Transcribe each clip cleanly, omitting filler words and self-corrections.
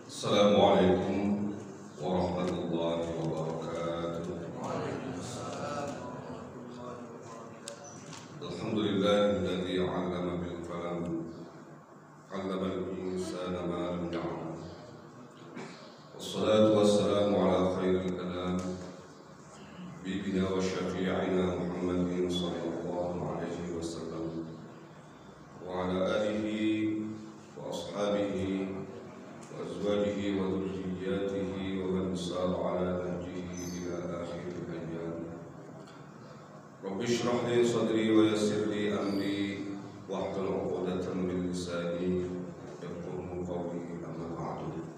Assalamualaikum warahmatullahi wabarakatuh. Alhamdulillahilladzi 'allama bil qalam, 'allamal insana ma lam ya'lam. Wassalatu wassalamu ala khairil kalam, bibina wa syafi'ina Muhammadin sallallahu alaihi wasallam wa ala alihi wa ashabihi wa azwajihi wa dhurriyyatihi wa man sara ala nahjihi ila akhiril ayyam. Rabbi shrah li sadri wa yassir li amri wahlul 'uqdatam min lisani yafqahu qawli, amma ba'du.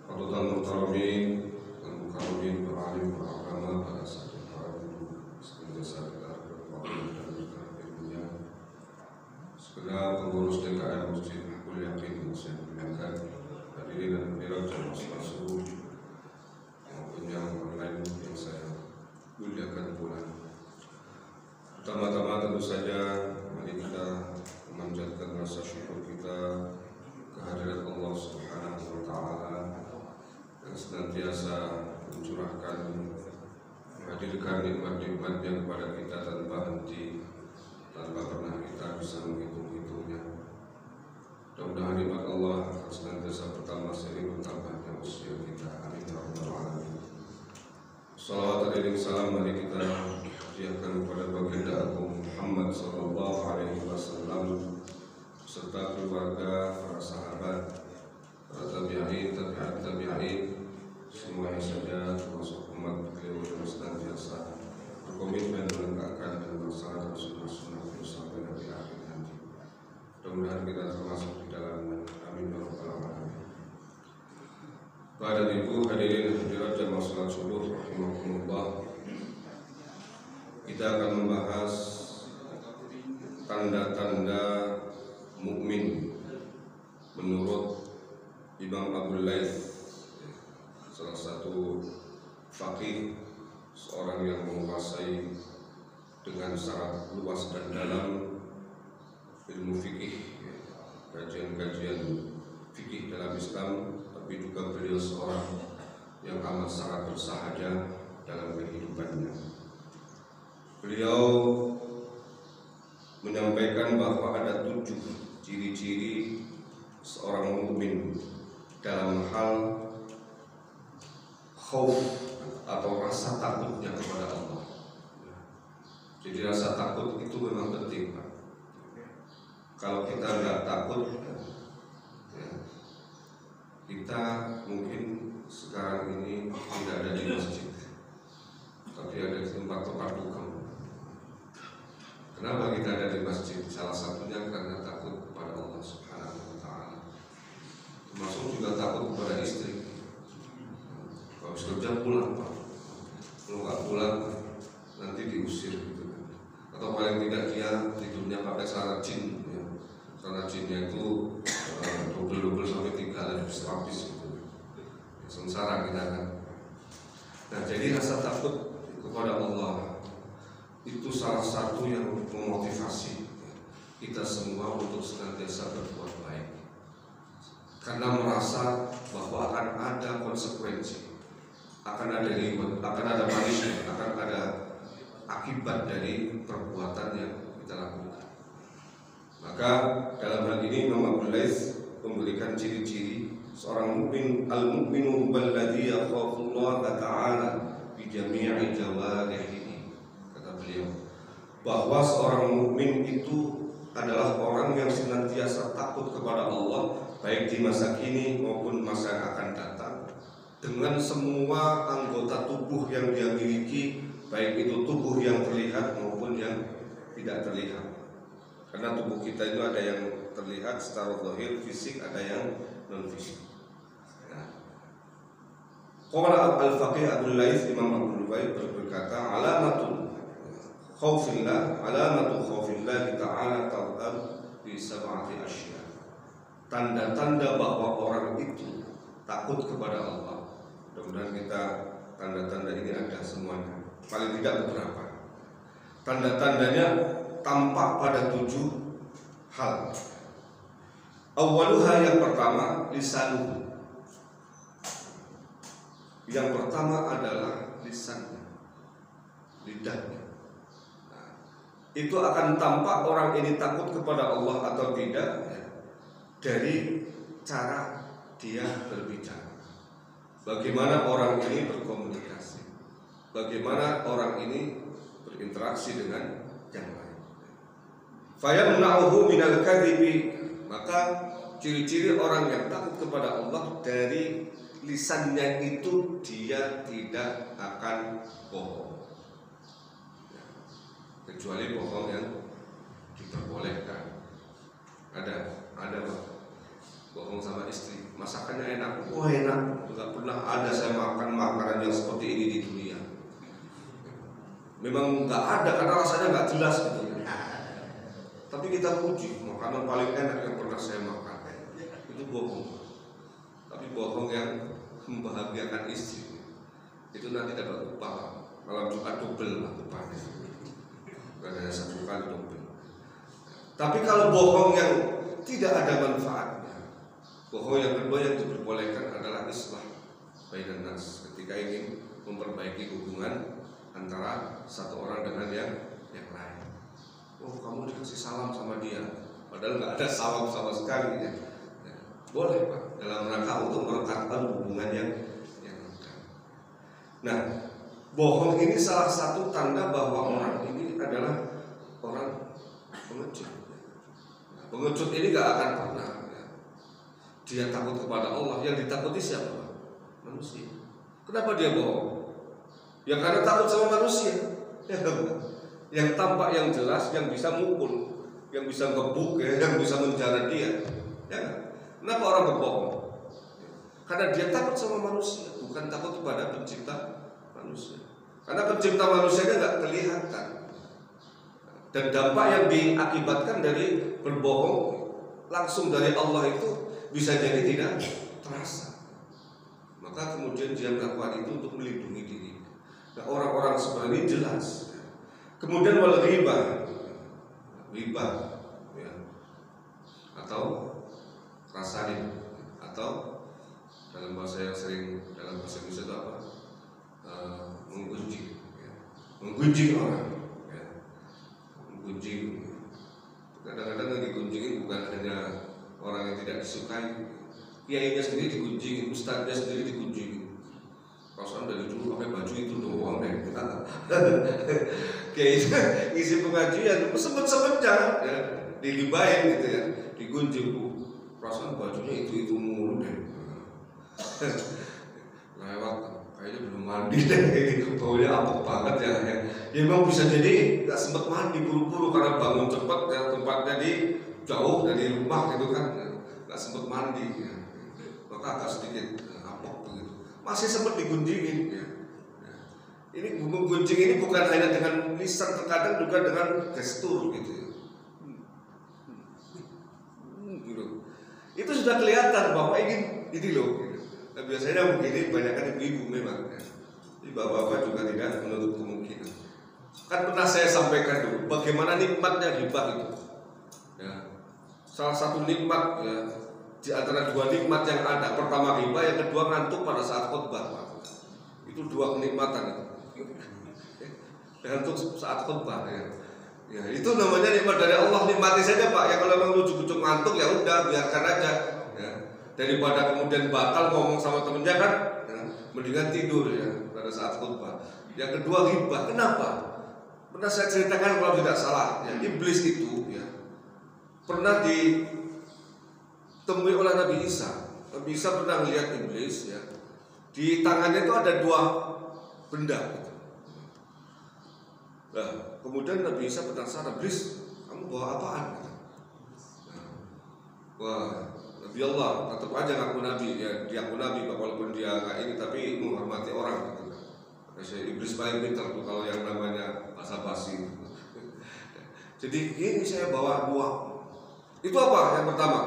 Hadirin mukarramin wal mukarramin, beralim beragama pada satu hari senantiasa kita berfadil dan berkarunia. Segala pengurus DKM Masjid Hakul Yakin yang saya muliakan, hadirin dan hadirat jamaah salat subuh maupun yang online yang saya muliakan pula. Pertama-tama tentu saja mari kita memanjatkan rasa syukur kita kehadirat Allah Subhanahu wa taala yang senantiasa mencurahkan, menghadirkan nikmat-nikmatnya kepada kita tanpa henti, tanpa pernah kita bisa menghitung-hitungnya. Mudah-mudahan nikmat Allah akan senantiasa bertambah seiring bertambahnya usia kita. Amin ya rabbal alamin. Salawat dan salam mari kita hadiahkan kepada baginda Agung Muhammad sallallahu alaihi wasallam serta keluarga, para sahabat, para tabi'in, tabi'at tabi'in, semuanya saja termasuk umat beliau yang senantiasa berkomitmen menegakkan dan melaksanakan sunnah-sunnah beliau sampai nanti akhir nanti. Mudah-mudahan kita termasuk di dalamnya. Amin ya rabbal alamin. Bapak dan Ibu hadirin hadirat jamaah salat subuh rahimakumullah, kita akan membahas tanda-tanda mukmin menurut Imam Abu Laits, salah satu faqih, seorang yang menguasai dengan sangat luas dan dalam ilmu fikih, kajian-kajian fikih dalam Islam, tapi juga beliau seorang yang amat sangat bersahaja dalam kehidupannya. Beliau menyampaikan bahwa ada 7 ciri-ciri seorang mukmin dalam hal khauf atau rasa takutnya kepada Allah. Jadi rasa takut itu memang penting, Pak. Kalau kita nggak takut, ya, kita mungkin sekarang ini tidak ada di masjid, tapi ada di tempat-tempat dukung. Kenapa kita ada di masjid? Salah satunya karena takut kepada Allah Subhanahu wa taala. Termasuk juga takut kepada istri. Kalau habis kerja pulang, Pak. Kalau nggak pulang nanti diusir gitu kan. Atau paling tidak dia tidurnya pakai celana jin, ya. Celana jinnya itu double sampai 3 lapis gitu. Sengsara kita kan. Nah, jadi rasa takut kepada Allah itu salah satu yang memotivasi kita semua untuk senantiasa berbuat baik, karena merasa bahwa akan ada konsekuensi, akan ada reward, akan ada punishment, akan ada akibat dari perbuatan yang kita lakukan. Maka dalam hal ini Imam Abu Laits memberikan ciri-ciri seorang mukmin. Al-mu'minu alladzi yakhafullaha ta'ala bi jami'i jawarihi, kata beliau, bahwa seorang mukmin itu adalah orang yang senantiasa takut kepada Allah baik di masa kini maupun masa yang akan datang, dengan semua anggota tubuh yang dia miliki, baik itu tubuh yang terlihat maupun yang tidak terlihat. Karena tubuh kita itu ada yang terlihat secara zahir, fisik, ada yang non fisik. Qala al-faqih Abu Laits, Imam Abu Laits berkata, alamatu khaufillah ta'ala tadhhar bi 7 asya. Tanda-tanda bahwa orang itu takut kepada Allah. Mudah-mudahan kita tanda-tanda ini ada semuanya, paling tidak beberapa. Tanda-tandanya tampak pada 7 hal. Awaluha, yang pertama, lisanuhu. Yang pertama adalah lisannya, lidahnya. Nah, itu akan tampak orang ini takut kepada Allah atau tidak ya, dari cara dia berbicara. Bagaimana orang ini berkomunikasi, bagaimana orang ini berinteraksi dengan yang lain. Fayamna'uhu minal kadhibi, maka ciri-ciri orang yang takut kepada Allah, dari lisannya itu dia tidak akan bohong, kecuali bohong yang diperbolehkan. Ada Pak, bohong sama istri, masakannya enak, oh enak, nggak pernah ada saya makan makanan yang seperti ini di dunia. Memang nggak ada karena rasanya nggak jelas gitu. Tapi kita puji makanan paling enak yang pernah saya makan. Itu bohong. Tapi bohong yang membahagiakan istri, itu nanti dapat upah. Malam Jumat double lah upahnya, bukan hanya satu kali double. Tapi kalau bohong yang tidak ada manfaatnya, bohong yang kedua yang diperbolehkan adalah islah bainan nas, ketika ingin memperbaiki hubungan antara satu orang dengan yang lain. Oh, kamu dikasih salam sama dia, padahal nggak ada salam sama sekali ya. Boleh Pak, dalam rangka untuk merekatkan hubungan yang lekat. Nah, bohong ini salah satu tanda bahwa orang ini adalah orang pengecut. Nah, pengecut ini gak akan pernah ya, dia takut kepada Allah. Yang ditakuti siapa? Manusia. Kenapa dia bohong? Ya karena takut sama manusia. Yang tampak, yang jelas, yang bisa mukul, yang bisa ngebuk, ya, yang bisa menjara dia. Ya. Kenapa orang berbohong? Karena dia takut sama manusia, bukan takut kepada pencipta manusia. Karena pencipta manusianya nggak kelihatan, dan dampak yang diakibatkan dari berbohong langsung dari Allah itu bisa jadi tidak terasa. Maka kemudian dia melakukan itu untuk melindungi diri. Nah, orang-orang seperti ini jelas. Kemudian wal ghibah, ya, atau rasanin, atau dalam bahasa yang sering dalam bahasa Indonesia itu apa? Menggunjing, ya. Menggunjing orang, ya. Menggunjing. Kadang-kadang yang digunjingin bukan hanya orang yang tidak disukai, kiainya sendiri digunjingin, ustadznya sendiri digunjingin. Perasaan dari dulu pakai baju itu doang deh. Kiainya isi pengajian, sempet-sempetnya ya, digibahin gitu ya, digunjing. Perasaan bajunya itu mulu deh. Lewat, kayaknya belum mandi deh. Baunya apek banget ya. Ya memang bisa jadi nggak sempet mandi buru-buru karena bangun cepat ya, tempatnya di jauh dari rumah gitu kan, nggak sempet mandi ya. Maka agak sedikit apek begitu. Masih sempet digunjingin ya. Ini gunjing ini bukan hanya dengan lisan, terkadang juga dengan gestur gitu ya. Itu sudah kelihatan bahwa ini loh. Nah, biasanya begini banyakkan ibu-ibu memang. Ya. Jadi bapak-bapak juga tidak menutup kemungkinan. Kan pernah saya sampaikan dulu bagaimana nikmatnya ghibah itu. Ya. Salah satu nikmat ya, di antara dua nikmat yang ada. Pertama ghibah, yang kedua ngantuk pada saat khutbah. Itu dua kenikmatan itu. Ngantuk saat khutbah ya. Ya, itu namanya nikmat dari Allah, nikmati saja Pak. Ya kalau memang ujuk-ujuk ngantuk ya udah biarkan aja. Ya. Daripada kemudian batal ngomong sama temennya kan, ya, mendingan tidur ya pada saat khutbah. Yang kedua ghibah. Kenapa? Pernah saya ceritakan kalau tidak salah, ya, iblis itu ya pernah ditemui oleh Nabi Isa. Nabi Isa pernah melihat iblis ya. Di tangannya itu ada dua benda. Nah, kemudian Nabi Isa penasaran, iblis, kamu bawa apaan? Nah, wah, Nabi Allah tetap aja ngaku Nabi, ya dia ngaku Nabi walaupun dia nggak ini tapi menghormati orang gitu. Saya iblis paling pintar tuh kalau yang namanya basa-basi. Jadi ini saya bawa buah. Itu apa? Yang pertama,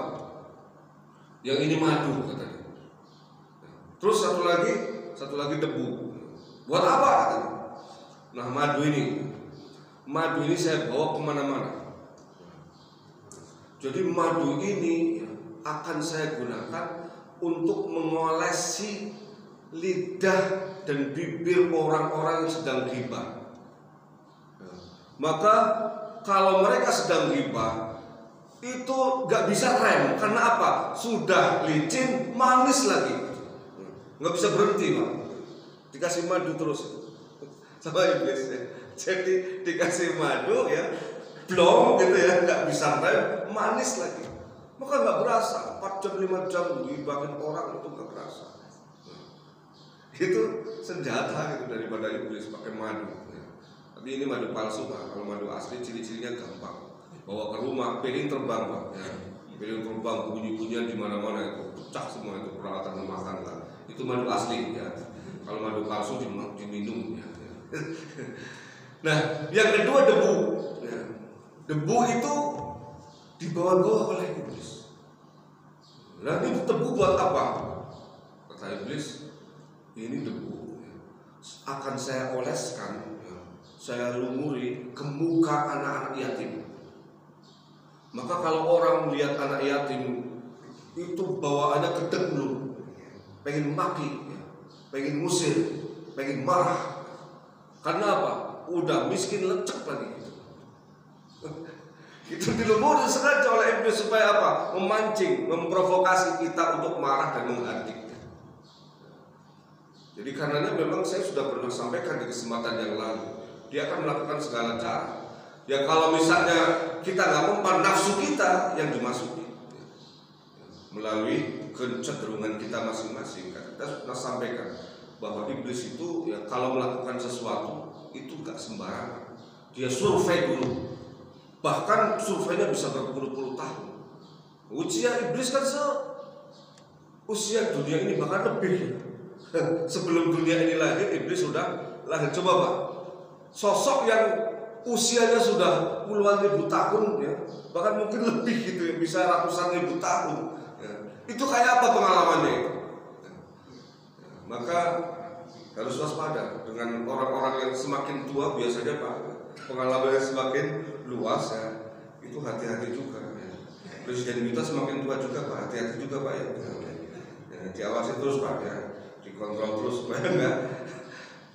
yang ini madu katanya. Terus satu lagi debu. Buat apa katanya? Nah madu ini saya bawa kemana-mana. Jadi madu ini akan saya gunakan untuk mengolesi lidah dan bibir orang-orang yang sedang ghibah. Maka kalau mereka sedang ghibah itu gak bisa rem. Karena apa? Sudah licin, manis lagi, gak bisa berhenti, Pak. Dikasih madu terus sama iblis ya. Jadi dikasih madu ya, blong gitu ya, gak bisa rem, manis lagi. Maka gak berasa 4 jam 5 jam dibagiin orang itu gak berasa. Itu senjata gitu daripada iblis pakai madu ya. Tapi ini madu palsu, Pak. Kalau madu asli ciri-cirinya gampang. Bawa ke rumah, piring terbang, Pak ya. Piring terbang, bunyi-bunyian di mana-mana itu pecah semua, itu peralatan rumah tangga. Itu madu asli ya. Kalau madu palsu diminum ya. Nah, yang kedua debu ya. Debu itu dibawa-bawa oleh iblis. Nah, ini debu buat apa? Kata iblis, ini debu akan saya oleskan, saya lumuri ke muka anak-anak yatim. Maka kalau orang melihat anak yatim itu bawaannya gedek dulu, pengen maki, pengen ngusir, pengen marah. Karena apa? Udah miskin lecek lagi. Itu dilumuri sengaja oleh iblis supaya apa? Memancing, memprovokasi kita untuk marah dan menghardik. Jadi karenanya memang saya sudah pernah sampaikan di kesempatan yang lalu, dia akan melakukan segala cara. Ya kalau misalnya kita nggak mempan, nafsu kita yang dimasuki melalui kecenderungan kita masing-masing. Kita sudah sampaikan bahwa iblis itu ya kalau melakukan sesuatu itu nggak sembarangan. Dia survei dulu, bahkan surveinya bisa berpuluh-puluh tahun. Usia iblis kan usia dunia ini bahkan lebih. Sebelum dunia ini lahir, iblis sudah lahir. Coba Pak, sosok yang usianya sudah puluhan ribu tahun ya, bahkan mungkin lebih gitu ya, bisa ratusan ribu tahun ya. Itu kayak apa pengalamannya itu ya. Maka harus waspada dengan orang-orang yang semakin tua. Biasanya Pak, pengalamannya semakin luas ya, itu hati-hati juga ya. Presiden kita semakin tua juga Pak, hati-hati juga Pak ya, diawasi terus Pak ya, dikontrol terus supaya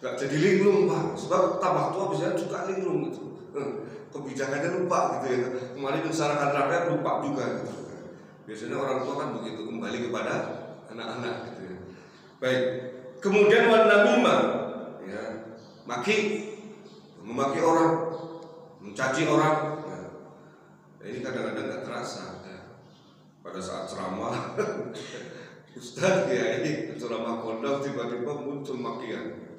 nggak jadi linglung Pak. Sebab tambah tua biasanya juga linglung gitu. Kebijakannya lupa gitu ya. Kemarin masyarakat rakyat lupa juga gitu. Biasanya orang tua kan begitu, kembali kepada anak-anak gitu ya. Baik. Kemudian wanamimah ya, memaki orang, mencaci orang ya. Ini kadang-kadang nggak terasa ya. Pada saat ceramah Ustadz ya, ini ceramah pondok tiba-tiba muncul makian.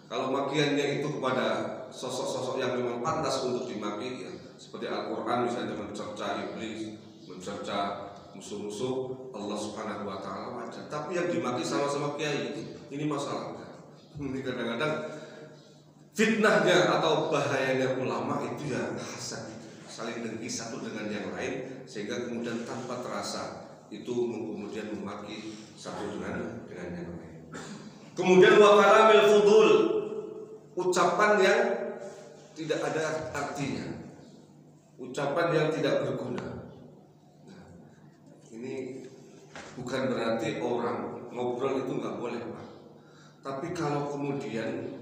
Kalau makiannya itu kepada sosok-sosok yang memang pantas untuk dimaki ya, seperti Al-Quran misalnya mencerca iblis, mencerca musuh-musuh Allah Subhanahu wa Ta'ala wajar. Tapi yang dimaki sama-sama kiai ini masalah. Ini kadang-kadang fitnahnya atau bahayanya ulama itu ya hasad, saling dengki satu dengan yang lain, sehingga kemudian tanpa terasa itu kemudian memaki satu dengan yang lain. Kemudian wa kalamil fudul, ucapan yang tidak ada artinya, ucapan yang tidak berguna. Nah, ini bukan berarti orang ngobrol itu nggak boleh Pak. Tapi kalau kemudian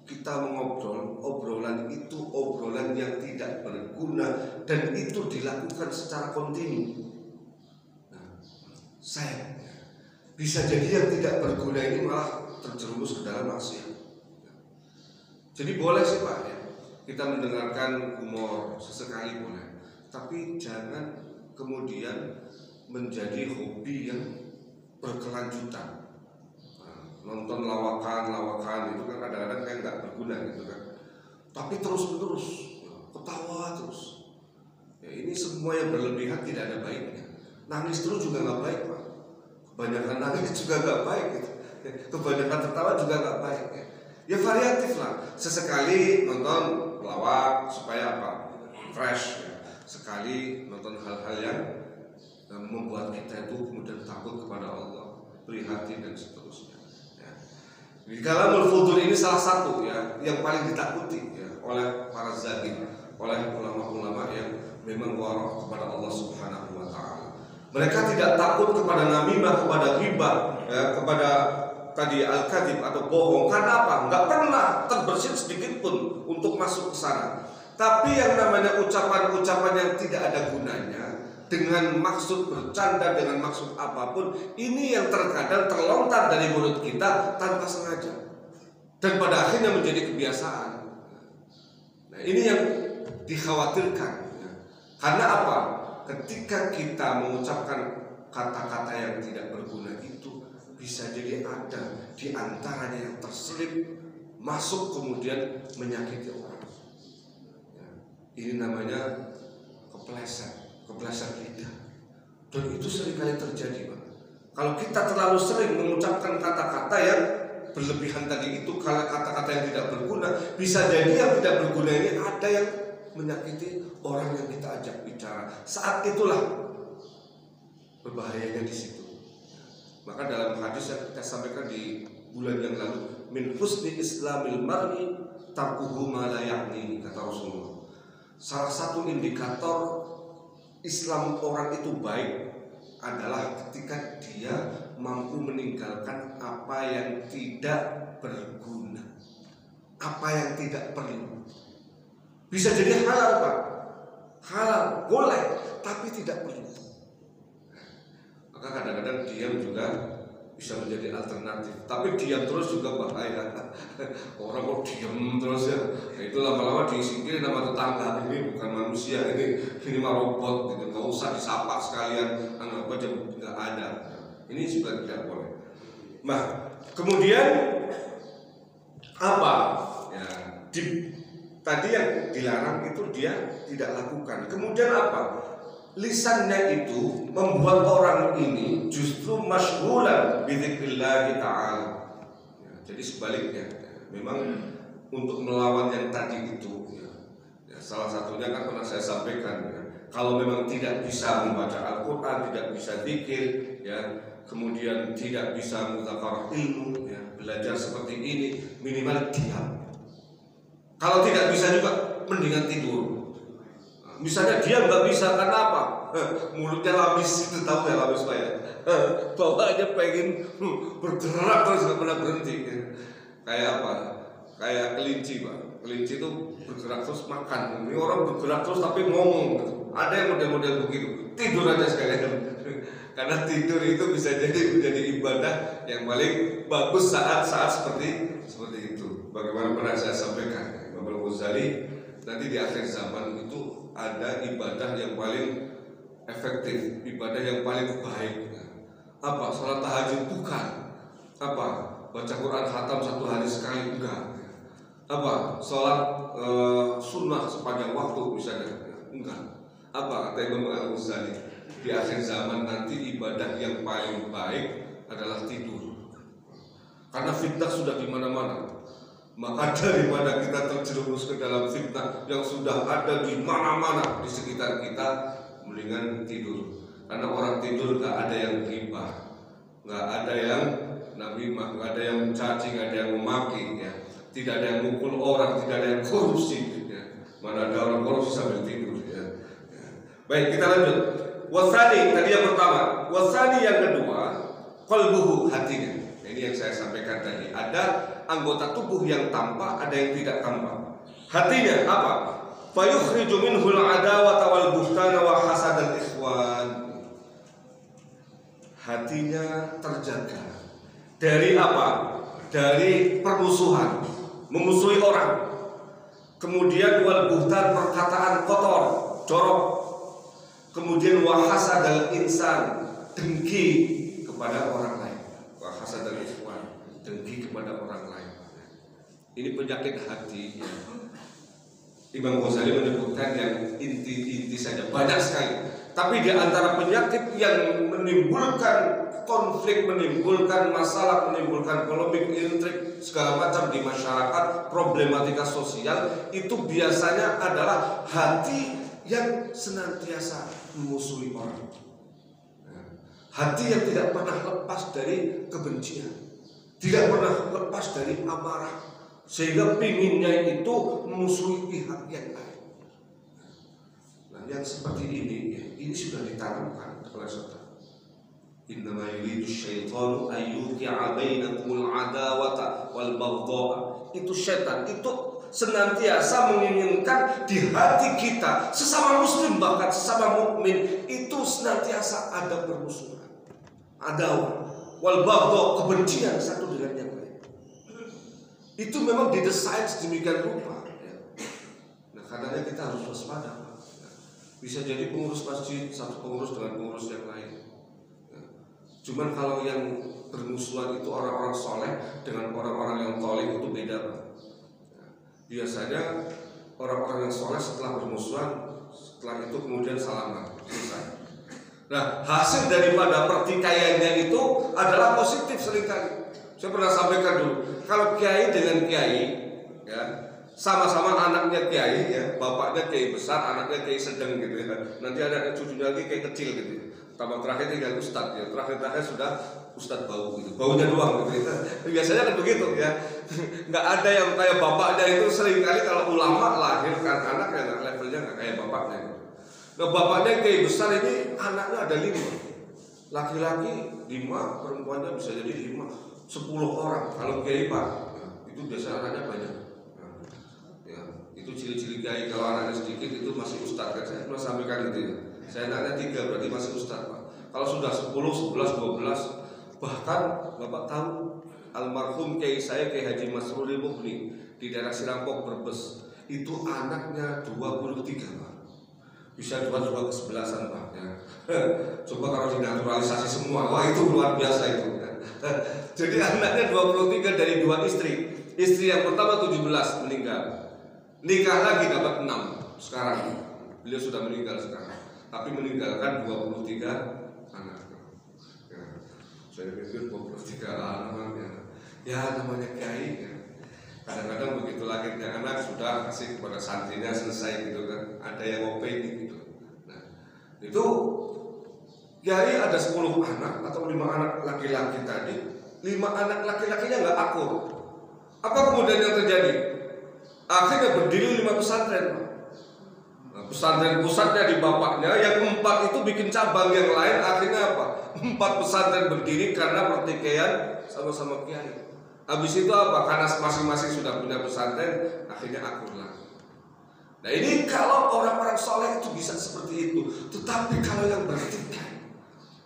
kita mengobrol, obrolan itu obrolan yang tidak berguna dan itu dilakukan secara kontinu, saya bisa jadi yang tidak berguna ini malah terjerumus ke dalam maksiat. Jadi boleh sih Pak ya, kita mendengarkan humor sesekali boleh, tapi jangan kemudian menjadi hobi yang berkelanjutan. Nonton lawakan itu kan kadang-kadang kayak nggak berguna gitu kan, tapi terus-menerus ketawa terus. Ya, ini semua yang berlebihan tidak ada baiknya. Nangis terus juga nggak baik Pak. Kebanyakan nangis juga nggak baik gitu. Kebanyakan tertawa juga nggak baik. Ya variatif lah. Sesekali nonton pelawak supaya apa? Fresh. Ya. Sekali nonton hal-hal yang membuat kita itu kemudian takut kepada Allah, prihatin dan seterusnya. Ya. Di kalamul fudul ini salah satu ya yang paling ditakuti ya oleh para zahid, oleh ulama-ulama yang memang warok kepada Allah Subhanahu wa Ta'ala. Mereka tidak takut kepada namimah, kepada ghibah, ya, kepada tadi al-kadzib atau bohong. Karena apa? Nggak pernah terbersit sedikit pun untuk masuk ke sana. Tapi yang namanya ucapan-ucapan yang tidak ada gunanya, dengan maksud bercanda, dengan maksud apapun, ini yang terkadang terlontar dari mulut kita tanpa sengaja, dan pada akhirnya menjadi kebiasaan. Nah, ini yang dikhawatirkan. Karena apa? Ketika kita mengucapkan kata-kata yang tidak berguna itu, bisa jadi ada di antaranya yang terselip masuk kemudian menyakiti orang. Ini namanya kepleset lidah. Dan itu seringkali terjadi, Pak. Kalau kita terlalu sering mengucapkan kata-kata yang berlebihan tadi itu, kalau kata-kata yang tidak berguna, bisa jadi yang tidak berguna ini ada yang menyakiti orang yang kita ajak bicara. Saat itulah berbahayanya di situ. Maka dalam hadis yang kita sampaikan di bulan yang lalu, min husni islamil mar'i tarkuhu ma la ya'ni, kata Rasulullah. Salah satu indikator Islam orang itu baik adalah ketika dia mampu meninggalkan apa yang tidak berguna, apa yang tidak perlu. Bisa jadi halal, Pak, halal, boleh, tapi tidak perlu. Maka kadang-kadang diam juga bisa menjadi alternatif. Tapi diam terus juga bahaya. Orang kok diam terus ya, nah, itu lama-lama disingkirin sama tetangga. Ini bukan manusia, ini mah robot gitu. Gak usah disapa sekalian, anggap aja nggak ada. Ini juga tidak boleh. Nah, kemudian apa? Ya, tadi yang dilarang itu dia tidak lakukan. Kemudian apa? Lisannya itu membuat orang ini justru masyghulan bidzikrillah ta'ala. Ya, jadi sebaliknya, ya, memang untuk melawan yang tadi itu, ya, salah satunya kan pernah saya sampaikan, ya, kalau memang tidak bisa membaca Al-Quran, tidak bisa zikir, ya, kemudian tidak bisa mudzakarah ilmu, ya, belajar seperti ini, minimal diam. Kalau tidak bisa juga mendingan tidur. Misalnya dia nggak bisa karena apa? Mulutnya lamis, itu tahu ya lamis Pak ya? Bawaannya pengen bergerak terus nggak pernah berhenti. Kayak apa? Kayak kelinci, Pak. Kelinci itu bergerak terus makan. Ini orang bergerak terus tapi ngomong. Ada yang model-model begitu. Tidur aja sekalian. Karena tidur itu bisa jadi menjadi ibadah yang paling bagus saat-saat seperti itu. Bagaimana pernah saya sampaikan, Imam Al-Ghazali nanti di akhir zaman itu ada ibadah yang paling efektif, ibadah yang paling baik. Apa? Sholat tahajud bukan. Apa? Baca Quran khatam 1 hari sekali enggak. Apa? Sholat sunnah sepanjang waktu misalnya enggak. Apa? Kata Imam Al-Ghazali, di akhir zaman nanti ibadah yang paling baik adalah tidur. Karena fitnah sudah di mana-mana. Maka daripada kita terjerumus ke dalam fitnah yang sudah ada di mana-mana di sekitar kita, mendingan tidur. Karena orang tidur gak ada yang ghibah, gak ada yang namimah, gak ada yang mencaci, gak ada yang memaki, ya. Tidak ada yang mukul orang, tidak ada yang korupsi, ya. Mana ada orang korupsi sambil tidur, ya. Baik, kita lanjut. Wasani tadi yang pertama, wasani yang kedua, qalbuhu, hatinya. Ini yang saya sampaikan tadi. Ada anggota tubuh yang tampak, ada yang tidak tampak. Hatinya apa? Fayukhriju minhul adawata wal buhtana wa hasadal ikhwan. Hatinya terjaga dari apa? Dari permusuhan, memusuhi orang. Kemudian wal buhtan, perkataan kotor, jorok. Kemudian wa hasadal insan, dengki kepada orang lain. Wa hasadal ikhwan, dengki kepada orang lain. Ini penyakit hati, ya. Imam Ghazali menyebutkan yang inti-inti saja, banyak sekali. Tapi di antara penyakit yang menimbulkan konflik, menimbulkan masalah, menimbulkan polemik, intrik, segala macam di masyarakat, problematika sosial, itu biasanya adalah hati yang senantiasa memusuhi orang. Hati yang tidak pernah lepas dari kebencian, tidak pernah lepas dari amarah, sehingga pinginnya itu memusuhi pihak yang lain. Nah, yang seperti ini sudah ditanamkan oleh saudara. Innama yuridu syaitanu ayyuqi'a bainakumul adawata wal baghdha. Itu syaitan itu senantiasa menginginkan di hati kita, sesama muslim bahkan sesama mukmin, itu senantiasa ada permusuhan, adawah, wal baghdha, kebencian satu dengan yang lain. Itu memang didesain sedemikian rupa. Nah, karenanya kita harus waspada. Bisa jadi pengurus masjid satu pengurus dengan pengurus yang lain. Cuman kalau yang bermusuhan itu orang-orang soleh dengan orang-orang yang tolik itu beda, Pak. Biasanya orang-orang yang soleh setelah bermusuhan, setelah itu kemudian salaman, selesai. Nah, hasil daripada pertikaiannya itu adalah positif seringkali. Saya pernah sampaikan dulu, kalau kiai dengan kiai, ya, sama-sama anaknya kiai, ya, bapaknya kiai besar, anaknya kiai sedang gitu ya. Nanti ada cucunya lagi kiai kecil gitu ya. Tambah terakhir tinggal ustadz ya, terakhir sudah ustadz bau gitu, baunya doang gitu ya. Biasanya kan begitu ya. Nggak ada yang kayak bapaknya itu, seringkali kalau ulama lahirkan anak yang levelnya nggak kayak bapaknya gitu. Nah, bapaknya kiai besar ini anaknya ada 5, laki-laki 5, perempuannya bisa jadi 5, 10 orang. Kalau kiai Pak, ya, itu biasanya anaknya banyak. Ya, itu ciri-ciri kiai. Kalau anaknya sedikit itu masih ustadz kan, saya pernah sampaikan itu ya. Saya anaknya 3 berarti masih ustadz Pak. Kalau sudah 10, 11, 12, bahkan Bapak tahu almarhum kiai saya Kiai Haji Masruri Mukni di daerah Sirampok Brebes, itu anaknya 23 Pak. Bisa 22 ke-11an Pak ya. Coba kalau dinaturalisasi semua, wah itu luar biasa itu ya. Jadi anaknya 23 dari 2 istri. Istri yang pertama 17 meninggal, nikah lagi dapat 6 sekarang. Beliau sudah meninggal sekarang, tapi meninggalkan 23 anak. Ya, saya pikir 23 anak ya namanya kiai ya. Kadang-kadang begitu lahirnya anak sudah kasih kepada santrinya, selesai gitu kan. Ada yang opini gitu. Nah, itu kiai ada 10 anak atau 5 anak laki-laki tadi, 5 anak laki-lakinya nggak akur. Apa kemudian yang terjadi? Akhirnya berdiri 5 pesantren. Nah, pesantren pusatnya di bapaknya, yang 4 itu bikin cabang yang lain. Akhirnya apa? 4 pesantren berdiri karena pertikaian sama-sama kiai. Habis itu apa? Karena masing-masing sudah punya pesantren, akhirnya akur lagi. Nah, ini kalau orang-orang soleh itu bisa seperti itu. Tetapi kalau yang bertikai,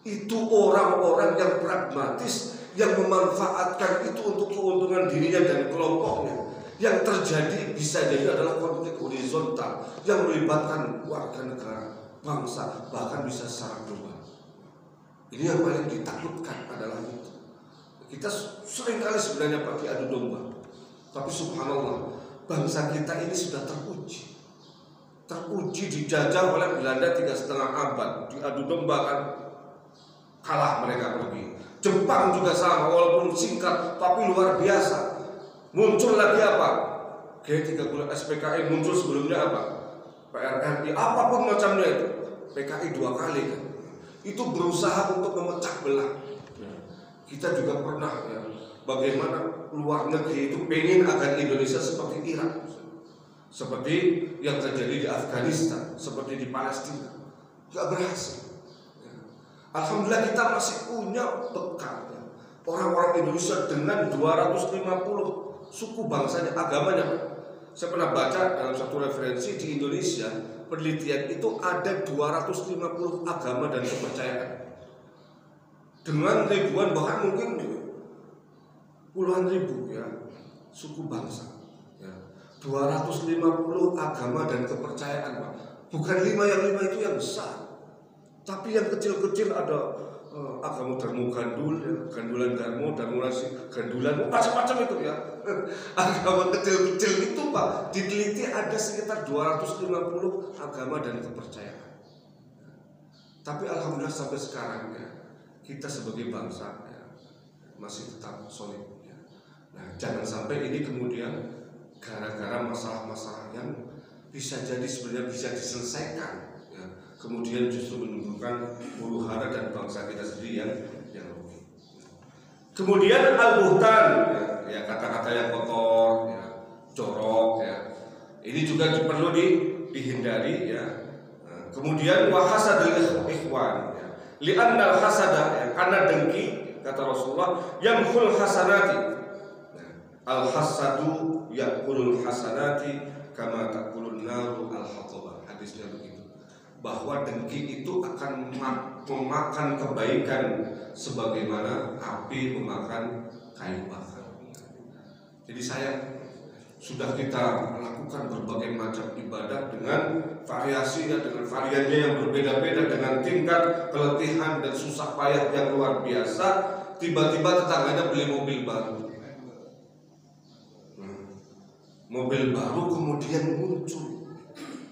itu orang-orang yang pragmatis, yang memanfaatkan itu untuk keuntungan dirinya dan kelompoknya. Yang terjadi bisa jadi adalah konflik horizontal yang melibatkan warga negara, bangsa, bahkan bisa secara global. Ini yang paling ditakutkan adalah itu. Kita seringkali sebenarnya pakai adu domba, tapi subhanallah bangsa kita ini sudah teruji dijajah oleh Belanda 3,5 abad, diadu domba kan kalah mereka pergi. Jepang juga sama, walaupun singkat tapi luar biasa. Muncul lagi apa? G30 SPKI muncul, sebelumnya apa? PRRI, apapun macamnya itu. PKI 2 kali kan. Itu berusaha untuk memecah belah. Kita juga pernah ya, bagaimana luar negeri itu pengen agar Indonesia seperti Irak, seperti yang terjadi di Afghanistan, seperti di Palestina. Gak berhasil ya. Alhamdulillah kita masih punya bekal ya. Orang-orang Indonesia dengan 250 suku bangsanya, agamanya. Saya pernah baca dalam satu referensi di Indonesia, penelitian itu ada 250 agama dan kepercayaan, dengan ribuan bahkan mungkin puluhan ribu ya suku bangsa ya. 250 agama dan kepercayaan Pak. Bukan 5 itu yang besar, tapi yang kecil-kecil ada agama Darmo Gandul ya, Gandulan Darmo, Darmulasi Gandulan, macam-macam itu ya. Agama kecil-kecil itu Pak, diteliti ada sekitar 250 agama dan kepercayaan. Tapi alhamdulillah sampai sekarang ya, kita sebagai bangsa ya, masih tetap solid ya. Nah, jangan sampai ini kemudian gara-gara masalah-masalah yang bisa jadi sebenarnya bisa diselesaikan ya, kemudian justru menimbulkan huru-hara dan bangsa kita sendiri yang rugi. Kemudian al-buhtan ya, kata-kata yang kotor ya, jorok ya, ini juga perlu dihindari ya. Nah, kemudian wa hasadul ikhwan ya, Li'annal hasada, ya, karena dengki, kata Rasulullah, yamhul hasanati. Al hasadu ya'kulul hasanati kama ta'kulun naru al hatabah. Hadisnya begitu. Bahwa dengki itu akan memakan kebaikan sebagaimana api memakan kayu bakar. Jadi sudah kita melakukan berbagai macam ibadah dengan variasinya, dengan variannya yang berbeda-beda, dengan tingkat keletihan dan susah payah yang luar biasa. Tiba-tiba tetangganya beli mobil baru. Mobil baru kemudian muncul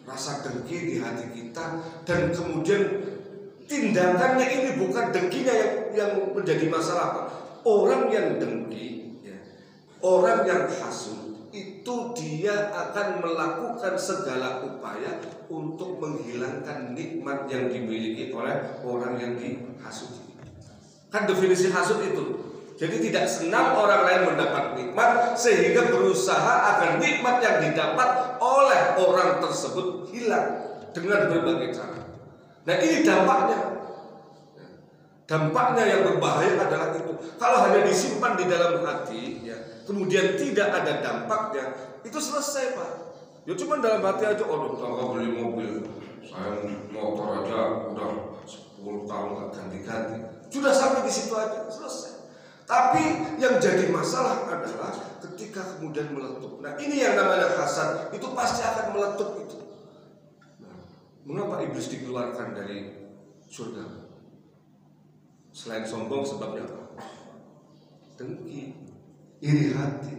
rasa dengki di hati kita, dan kemudian tindakannya ini bukan dengkinya yang menjadi masalah, Pak. Orang yang dengki, ya, orang yang hasud, itu dia akan melakukan segala upaya untuk menghilangkan nikmat yang dimiliki oleh orang yang dihasut. Kan definisi hasud itu. Jadi tidak senang orang lain mendapat nikmat, sehingga berusaha agar nikmat yang didapat oleh orang tersebut hilang dengan berbagai cara. Nah, ini dampaknya. Dampaknya yang berbahaya adalah itu. Kalau hanya disimpan di dalam hati, ya, kemudian tidak ada dampaknya, itu selesai, Pak. Ya cuma dalam hati aja, oh kalau beli mobil, saya motor aja udah 10 tahun nggak ganti-ganti. Sudah sampai di situ aja, selesai. Tapi yang jadi masalah adalah ketika kemudian meletup. Nah, ini yang namanya hasad, itu pasti akan meletup itu. Nah, mengapa iblis dikeluarkan dari surga? Selain sombong, sebabnya apa? Dengki, iri hati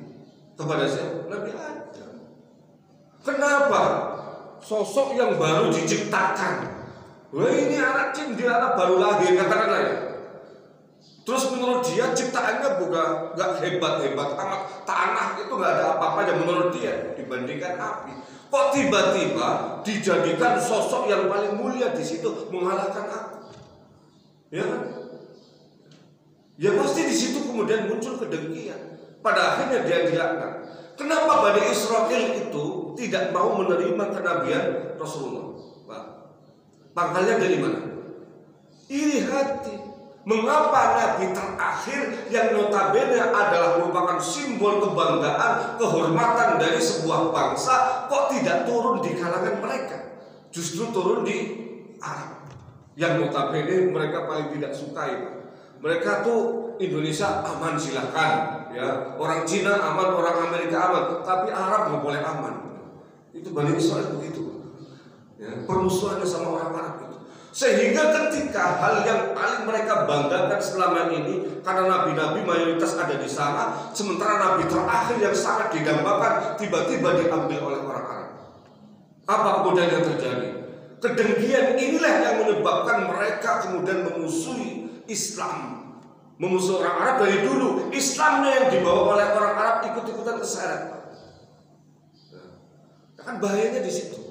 kepada siapa? Nabi Adam. Kenapa? Sosok yang baru diciptakan. Wah, ini anak jin, dia anak baru lahir, katakanlah ya. Terus menurut dia ciptaannya bukan nggak hebat-hebat amat, tanah itu nggak ada apa-apanya menurut dia dibandingkan api. Kok tiba-tiba dijadikan sosok yang paling mulia di situ, mengalahkan aku? Ya kan? Ya pasti di situ kemudian muncul kedengkian. Pada akhirnya dia dilaknat. Kenapa Bani Israil itu tidak mau menerima kenabian Rasulullah? Pak, pangkalnya dari mana? Iri hati. Mengapa Nabi terakhir yang notabene adalah merupakan simbol kebanggaan, kehormatan dari sebuah bangsa, kok tidak turun di kalangan mereka? Justru turun di Arab, yang notabene mereka paling tidak sukai, Pak. Mereka tuh Indonesia aman silahkan, ya. Orang Cina aman, orang Amerika aman, tapi Arab nggak boleh aman. Itu Bani Israil begitu, ya. Permusuhannya sama orang Arab itu. Sehingga ketika hal yang paling mereka banggakan selama ini, karena nabi-nabi mayoritas ada di sana, sementara nabi terakhir yang sangat didambakan tiba-tiba diambil oleh orang Arab. Apa kemudian yang terjadi? Kedengkian inilah yang menyebabkan mereka kemudian memusuhi Islam, memusuhi orang Arab dari dulu. Islamnya yang dibawa oleh orang Arab ikut-ikutan keseret. Nah, kan bahayanya di situ.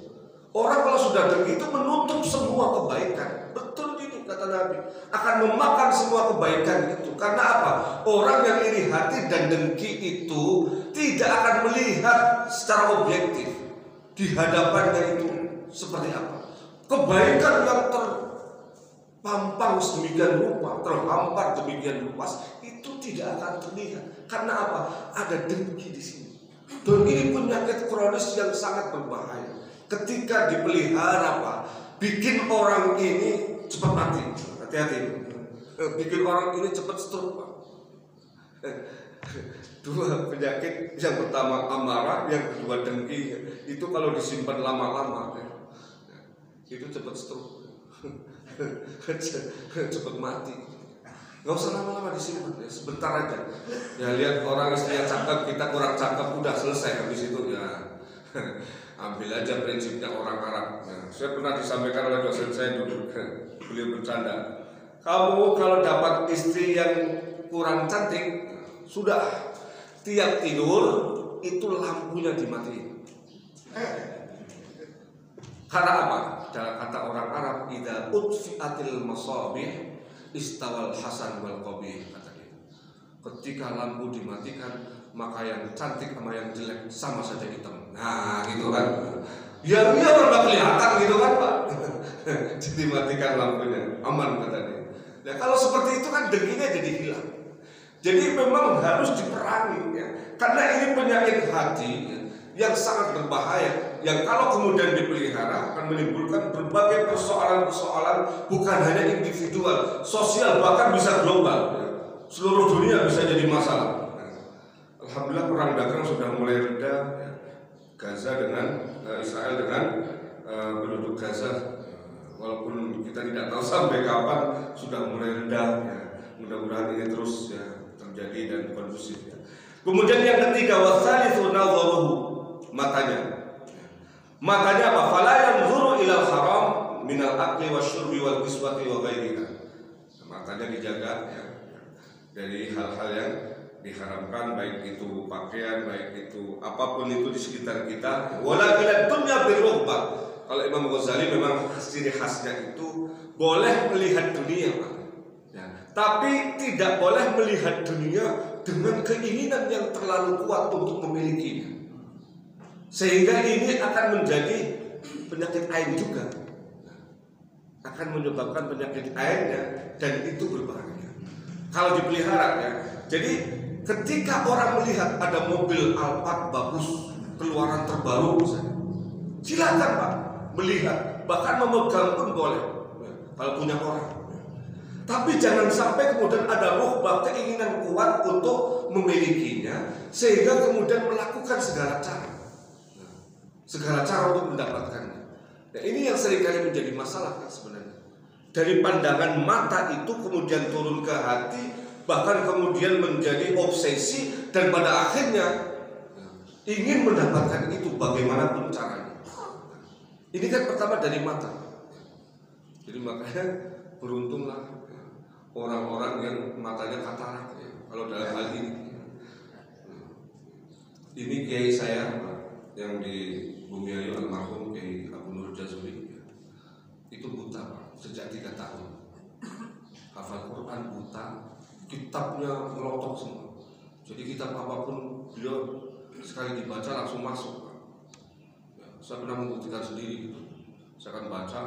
Orang kalau sudah dengki itu menutup semua kebaikan. Betul ini kata Nabi, akan memakan semua kebaikan itu. Karena apa? Orang yang iri hati dan dengki itu tidak akan melihat secara objektif di hadapannya itu seperti apa. Kebaikan yang terpampang sedemikian rupa, terhampar demikian luas, itu tidak akan terlihat. Karena apa? Ada dengki di sini. Dan ini penyakit kronis yang sangat berbahaya. Ketika dipelihara, Pak, bikin orang ini cepat mati. Hati-hati. Bikin orang ini cepat stroke, Pak. Dua penyakit, yang pertama amarah, yang kedua dengki. Itu kalau disimpan lama-lama, itu cepat stroke. Cepat mati. Gak usah lama-lama disimpan, ya, sebentar aja. Ya lihat orang istrinya cakep, kita kurang cakep, udah selesai habis itu ya. Ambil aja prinsipnya orang Arab. Nah, saya pernah disampaikan oleh dosen saya dulu, beliau bercanda. Kamu kalau dapat istri yang kurang cantik, sudah tiap tidur itu lampunya dimatiin. Karena apa? Dalam kata orang Arab, idza utfiatil masabih istawal hasan wal qabih, kata dia. Ketika lampu dimatikan, maka yang cantik sama yang jelek sama saja hitam. Nah, gitu kan. Ya, dia pernah kelihatan gitu kan, Pak. Jadi matikan lampunya, aman kata dia. Nah, kalau seperti itu kan dengkinya jadi hilang. Jadi memang harus diperangi ya. Karena ini penyakit hati ya, yang sangat berbahaya, yang kalau kemudian dipelihara akan menimbulkan berbagai persoalan-persoalan, bukan hanya individual, sosial, bahkan bisa global ya. Seluruh dunia bisa jadi masalah. Alhamdulillah perang dagang sudah mulai reda ya. Gaza dengan Israel dengan penduduk Gaza, walaupun kita tidak tahu sampai kapan, sudah mulai reda ya. Mudah-mudahan ini terus ya terjadi dan kondusif ya. Kemudian yang ketiga, wasalitsu nadharuhu, matanya. Matanya apa? Fala yanzuru ilal haram minal akli wasyurbi wal kiswati wa ghairiha. Matanya dijaga ya dari hal-hal yang diharamkan, baik itu pakaian, baik itu apapun itu di sekitar kita. Walakin dunya birruhbah. Kalau Imam Ghazali memang ciri khasnya itu boleh melihat dunia, Pak. Ya, tapi tidak boleh melihat dunia dengan keinginan yang terlalu kuat untuk memilikinya. Sehingga ini akan menjadi penyakit ain juga. Akan menyebabkan penyakit ainnya, dan itu berbahaya kalau dipelihara ya. Jadi ketika orang melihat ada mobil Alphard bagus, keluaran terbaru misalnya, silakan Pak melihat, bahkan memegang pun boleh kalau punya orang. Tapi jangan sampai kemudian ada ruhbah, keinginan kuat untuk memilikinya, sehingga kemudian melakukan segala cara untuk mendapatkannya. Nah, ini yang seringkali menjadi masalah kan sebenarnya. Dari pandangan mata itu kemudian turun ke hati, bahkan kemudian menjadi obsesi, dan pada akhirnya ingin mendapatkan itu bagaimanapun caranya. Ini kan pertama dari mata. Jadi makanya beruntunglah orang-orang yang matanya katarak ya, kalau dalam hal ini. Ini kiai saya yang di Bumiayu, almarhum Kiai Abu Nur Jazuli ya, itu buta Pak, sejak 3 tahun. Hafal Quran buta, kitabnya melotok semua. Jadi kitab apapun beliau sekali dibaca langsung masuk Pak. Ya, saya pernah membuktikan sendiri gitu. Saya akan baca,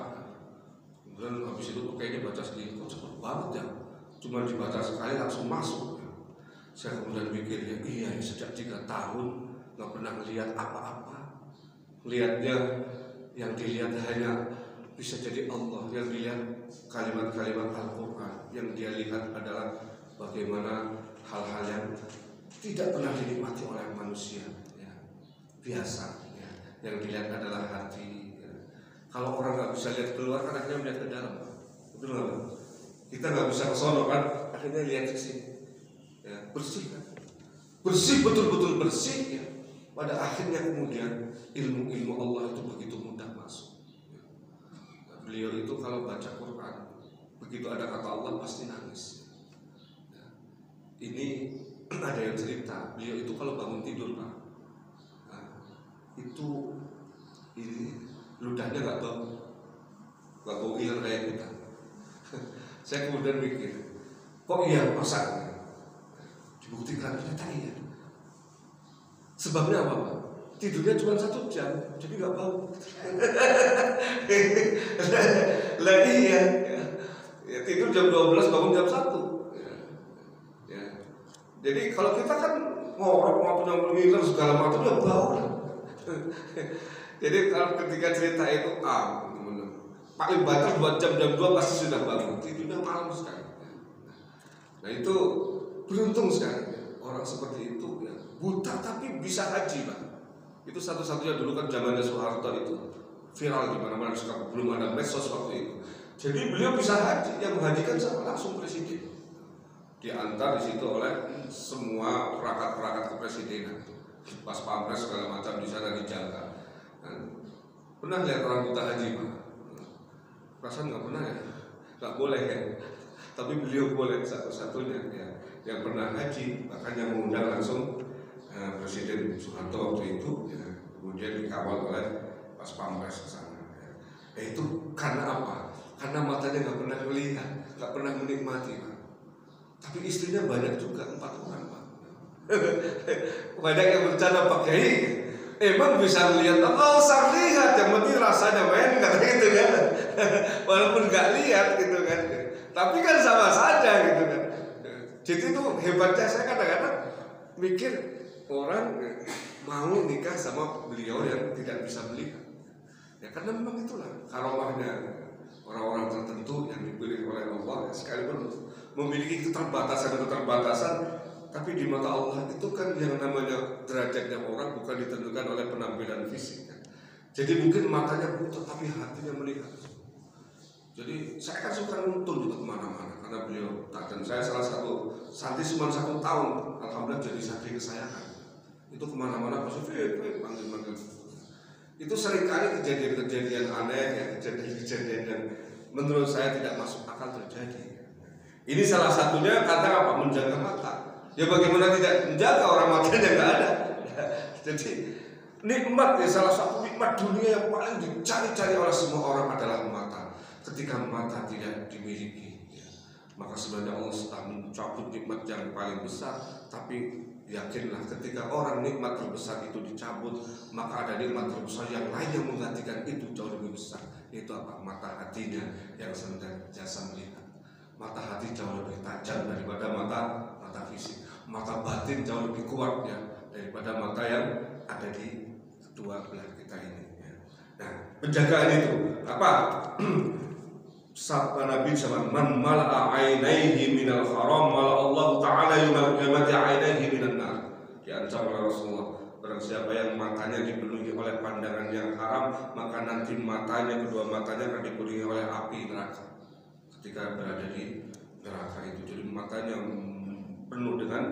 kemudian habis itu kayaknya baca sendiri, kok cepet banget ya, cuma dibaca sekali langsung masuk ya. Saya kemudian mikir ya, iya sejak 3 tahun nggak pernah melihat apa-apa. Lihatnya, yang dilihat hanya bisa jadi Allah, yang dilihat kalimat-kalimat Al-Quran, yang dia lihat adalah bagaimana hal-hal yang tidak pernah dinikmati oleh manusia ya. Biasa ya. Yang dilihat adalah hati ya. Kalau orang nggak bisa lihat keluar kan akhirnya melihat ke dalam, betul nggak? Kita nggak bisa ke sono kan, akhirnya lihat ke sini ya. Bersih kan, bersih, betul-betul bersih ya. Pada akhirnya kemudian ilmu-ilmu Allah itu begitu mudah masuk ya. Nah, beliau itu kalau baca Quran, begitu ada kata Allah pasti nangis ya. Ini ada yang cerita, beliau itu kalau bangun tidur Pak, nah, itu ini ludahnya nggak bau hilang kayak kita. Saya kemudian mikir, kok iya masa? Dibuktikan ternyata iya. Sebabnya apa Pak? Tidurnya cuma 1 jam, jadi nggak bau. Lah iya, ya, tidur jam 12, bangun jam 1 ya. Jadi kalau kita kan ngorok punya ngiler segala macam ya bau. Jadi kalau ketika cerita itu paling batas 2 jam, jam 2 pasti sudah bangun, tidurnya malam sekali. Nah itu beruntung sekali ya. Orang seperti itu ya, buta tapi bisa haji Pak. Itu satu-satunya dulu kan zamannya Soeharto itu viral di mana-mana, belum ada medsos waktu itu. Jadi beliau bisa haji, yang menghajikan sama langsung presiden. Diantar di situ oleh semua perangkat-perangkat kepresidenan, pas pampres segala macam di sana dijaga. Pernah lihat orang buta haji Pak? Perasaan nggak pernah ya, nggak boleh ya. Tapi beliau boleh satu-satunya ya, yang pernah haji, bahkan yang mengundang langsung Presiden Soeharto waktu itu ya, kemudian dikawal oleh pas pampres ke sana ya. Itu karena apa? Karena matanya nggak pernah melihat, nggak pernah menikmati Pak. Tapi istrinya banyak juga, 4 orang Pak. Banyak yang bercanda Pak Kiai, emang bisa melihat? Oh usah lihat, yang penting rasanya main, kata gitu kan. Walaupun nggak lihat gitu kan. Tapi kan sama saja gitu kan. Jadi itu hebatnya saya kadang-kadang mikir orang mau nikah sama beliau yang tidak bisa melihat. Ya karena memang itulah karomahnya orang-orang tertentu yang dipilih oleh Allah, sekalipun memiliki keterbatasan, tapi di mata Allah itu kan yang namanya derajatnya orang bukan ditentukan oleh penampilan fisik. Jadi mungkin matanya buta tapi hatinya melihat. Jadi saya kan suka nonton juga kemana-mana karena beliau dan saya salah satu santri cuma 1 tahun, alhamdulillah jadi santri kesayangan. Itu kemana-mana pasti panggil-panggil. Itu seringkali kejadian-kejadian aneh, ya, kejadian-kejadian yang menurut saya tidak masuk akal terjadi. Ini salah satunya kata apa? Menjaga mata. Ya bagaimana tidak menjaga orang matanya nggak ada. Jadi nikmat ya salah satu nikmat dunia yang paling dicari-cari oleh semua orang adalah mata. Ketika mata tidak dimiliki, ya, maka sebenarnya Allah sedang mencabut nikmat yang paling besar. Tapi yakinlah ketika orang nikmat terbesar itu dicabut, maka ada nikmat terbesar yang lain yang menggantikan itu jauh lebih besar. Itu apa? Mata hatinya yang senantiasa melihat. Mata hati jauh lebih tajam daripada mata fisik. Mata batin jauh lebih kuat ya daripada mata yang ada di kedua belah kita ini. Ya. Nah, penjagaan itu apa? Sabda Nabi SAW, man mala'a ainaihi minal haram mala Allah Ta'ala yumal qiyamati ainaihi minan nar. Diancam oleh Rasulullah, barang siapa yang matanya dipenuhi oleh pandangan yang haram, maka nanti kedua matanya akan dipenuhi oleh api neraka ketika berada di neraka itu. Jadi matanya penuh dengan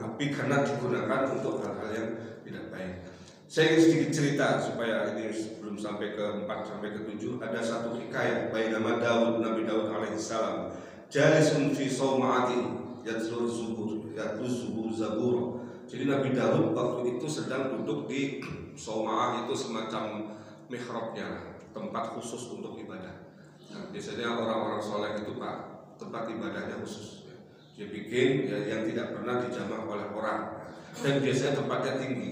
api karena digunakan untuk hal-hal yang tidak baik. Saya ingin sedikit cerita supaya ini sebelum sampai ke 4 sampai ke 7 ada satu hikayat bayi nama Nabi Daud alaihissalam jalisun fi sawma'ati yatluz zuhur zabur. Jadi Nabi Daud waktu itu sedang duduk di sawma'ah, itu semacam mihrabnya, tempat khusus untuk ibadah. Nah, biasanya orang-orang soleh itu Pak, tempat ibadahnya khusus. Dia bikin ya, yang tidak pernah dijamah oleh orang dan biasanya tempatnya tinggi.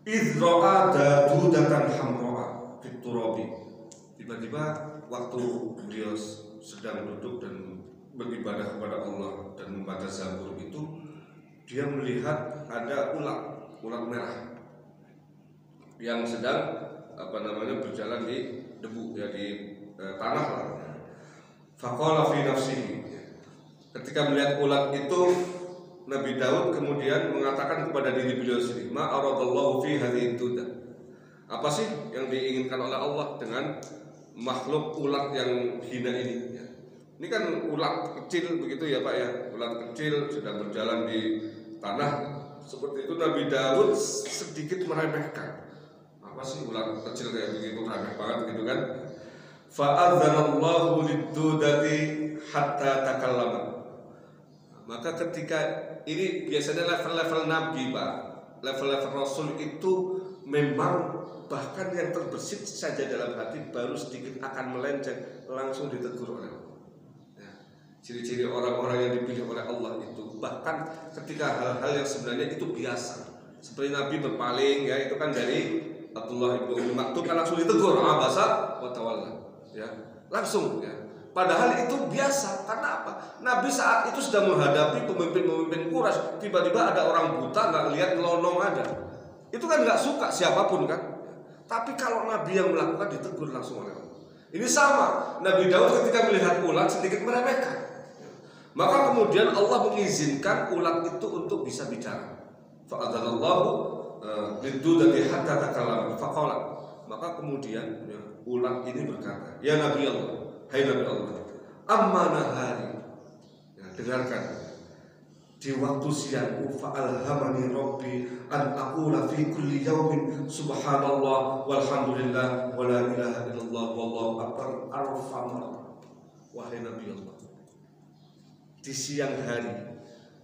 Idro'a dadudatan hamro'a fiturabi. Tiba-tiba waktu beliau sedang duduk dan beribadah kepada Allah dan membaca Zabur itu, dia melihat ada ulat merah yang sedang berjalan di debu ya, di tanah lah. Faqala fi nafsihi. Ketika melihat ulat itu, Nabi Daud kemudian mengatakan kepada diri beliau sendiri, ma aradallahu fi hadhihi dunya. Apa sih yang diinginkan oleh Allah dengan makhluk ulat yang hina ini? Ini kan ulat kecil begitu ya Pak ya, ulat kecil sedang berjalan di tanah seperti itu. Nabi Daud sedikit meremehkan. Apa sih ulat kecil kayak begitu, remeh banget gitu kan? Fa'adzanallahu lid-dudati hatta takallamat. Maka ketika ini biasanya level-level Nabi Pak, level-level Rasul itu memang bahkan yang terbersit saja dalam hati baru sedikit akan melenceng langsung ditegur oleh Allah. Ya, ciri-ciri orang-orang yang dipilih oleh Allah itu bahkan ketika hal-hal yang sebenarnya itu biasa, seperti Nabi berpaling ya, itu kan dari Abdullah ibnu Umi Maktum kan langsung ditegur, abasa wa tawalla, ya langsung ya. Padahal itu biasa, karena apa? Nabi saat itu sedang menghadapi pemimpin-pemimpin Quraisy, tiba-tiba ada orang buta nggak lihat ngelonong aja. Itu kan nggak suka siapapun kan. Tapi kalau Nabi yang melakukan ditegur langsung oleh Allah. Ini sama, Nabi Daud ketika melihat ulat sedikit meremehkan. Maka kemudian Allah mengizinkan ulat itu untuk bisa bicara. Fa'adzanallahu lidudati hatta takallama faqala. Maka kemudian ya, ulat ini berkata, ya Nabi Allah, hai Nabi Allah, amma nahari, ya, dengarkan, di waktu siangku fa'alhamani Rabbi an aqula fi kulli yawmin subhanallah walhamdulillah wa la ilaha illallah wallahu akbar arfamar. Wahai Nabi Allah, di siang hari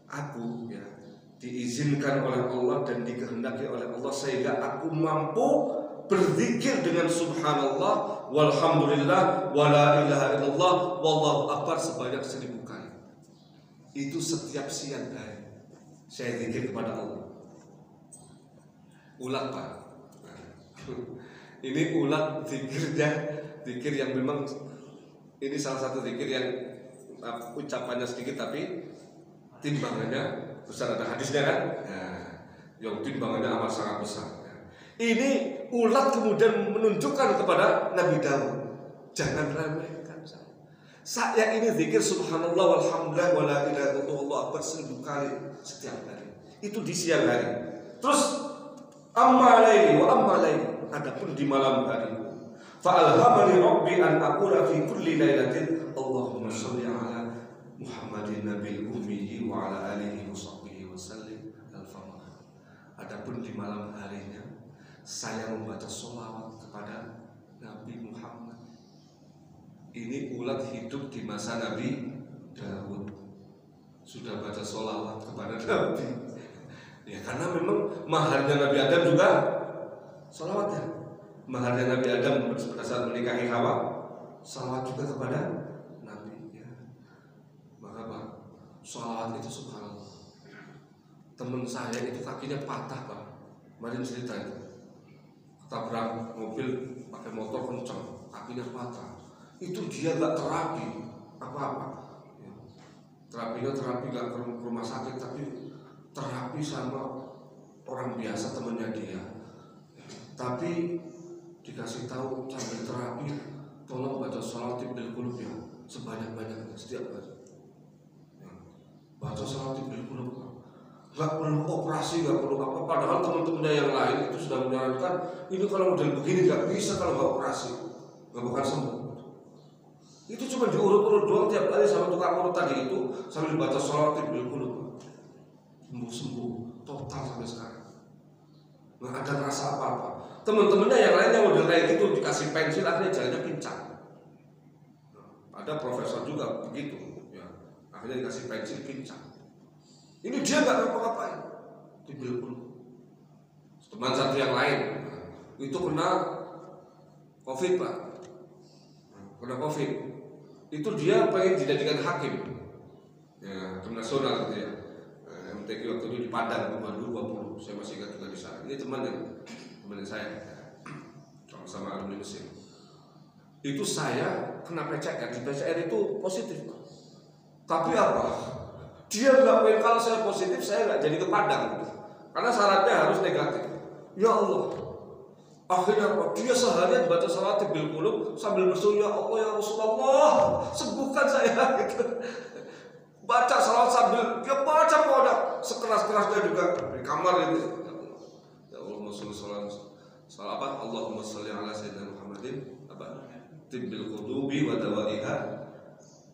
aku ya diizinkan oleh Allah dan dikehendaki oleh Allah sehingga aku mampu berzikir dengan subhanallah walhamdulillah wala ilaha illallah wallahu akbar sebanyak 1000 kali. Itu setiap siang hari saya zikir kepada Allah. Ulat Pak. Ini ulat zikirnya, zikir yang memang ini salah satu zikir yang ucapannya sedikit tapi timbangannya besar, ada hadisnya kan? Nah, yang timbangannya amat sangat besar. Ini ulat kemudian menunjukkan kepada Nabi Daud, jangan remehkan saya. Saya ini zikir subhanallah walhamdulillah wala ilaha illallah akbar 1000 kali setiap hari. Itu di siang hari. Terus amma laili wa amma laili, adapun di malam hari. Fa alhamani rabbi an aqula fi kulli lailatin Allahumma shalli ala Muhammadin nabil ummi wa ala alihi wa sahbihi wa sallim al-fatihah. Adapun di malam harinya saya membaca sholawat kepada Nabi Muhammad. Ini ulat hidup di masa Nabi Daud, sudah baca sholawat kepada Nabi. Ya karena memang maharnya Nabi Adam juga sholawat ya. Maharnya Nabi Adam pada saat menikahi Hawa, sholawat juga kepada Nabi ya. Maka Pak, sholawat itu subhanallah. Teman saya itu kakinya patah Pak, kemarin cerita itu, ketabrak mobil pakai motor kencang, kakinya patah. Itu dia nggak terapi apa-apa ya. Terapinya nggak ke rumah sakit, tapi terapi sama orang biasa temennya dia ya. Tapi dikasih tahu sambil terapi, tolong baca sholawat bil qulub ya sebanyak-banyaknya setiap hari ya. Baca sholawat bil qulub, nggak perlu operasi, nggak perlu apa. Padahal teman-temannya yang lain itu sudah menyarankan ini kalau model begini nggak bisa kalau nggak operasi, nggak bakal sembuh. Itu cuma diurut-urut doang tiap hari sama tukang urut tadi itu sambil baca sholawat bil qulub, sembuh total sampai sekarang. Nggak ada rasa apa-apa. Teman-temannya yang lainnya model kayak gitu dikasih pensil akhirnya jalannya pincang. Ada profesor juga begitu ya, akhirnya dikasih pensil pincang. Ini dia nggak ngapa-ngapain, bil qulub. Teman satu yang lain itu kena COVID Pak, kena COVID. Itu dia pengen dijadikan hakim ya, hakim nasional gitu ya. MTQ waktu itu di Padang 2020, saya masih ingat juga di sana. Ini teman saya sama alumni mesin. Itu saya kena PCR, di PCR itu positif Pak. Tapi apa? Dia nggak pengen kalau saya positif saya nggak jadi ke Padang karena syaratnya harus negatif. Ya Allah, akhirnya apa? Dia seharian baca sholawat bil qulub sambil berseru ya Allah ya Rasulullah sembuhkan saya gitu. Baca sholawat sambil dia baca produk sekeras-kerasnya juga di kamar itu. Ya Allahumma sholli salawat Allahumma sholli ala sayyidina Muhammadin apa? Tibbil qudubi wa dawaiha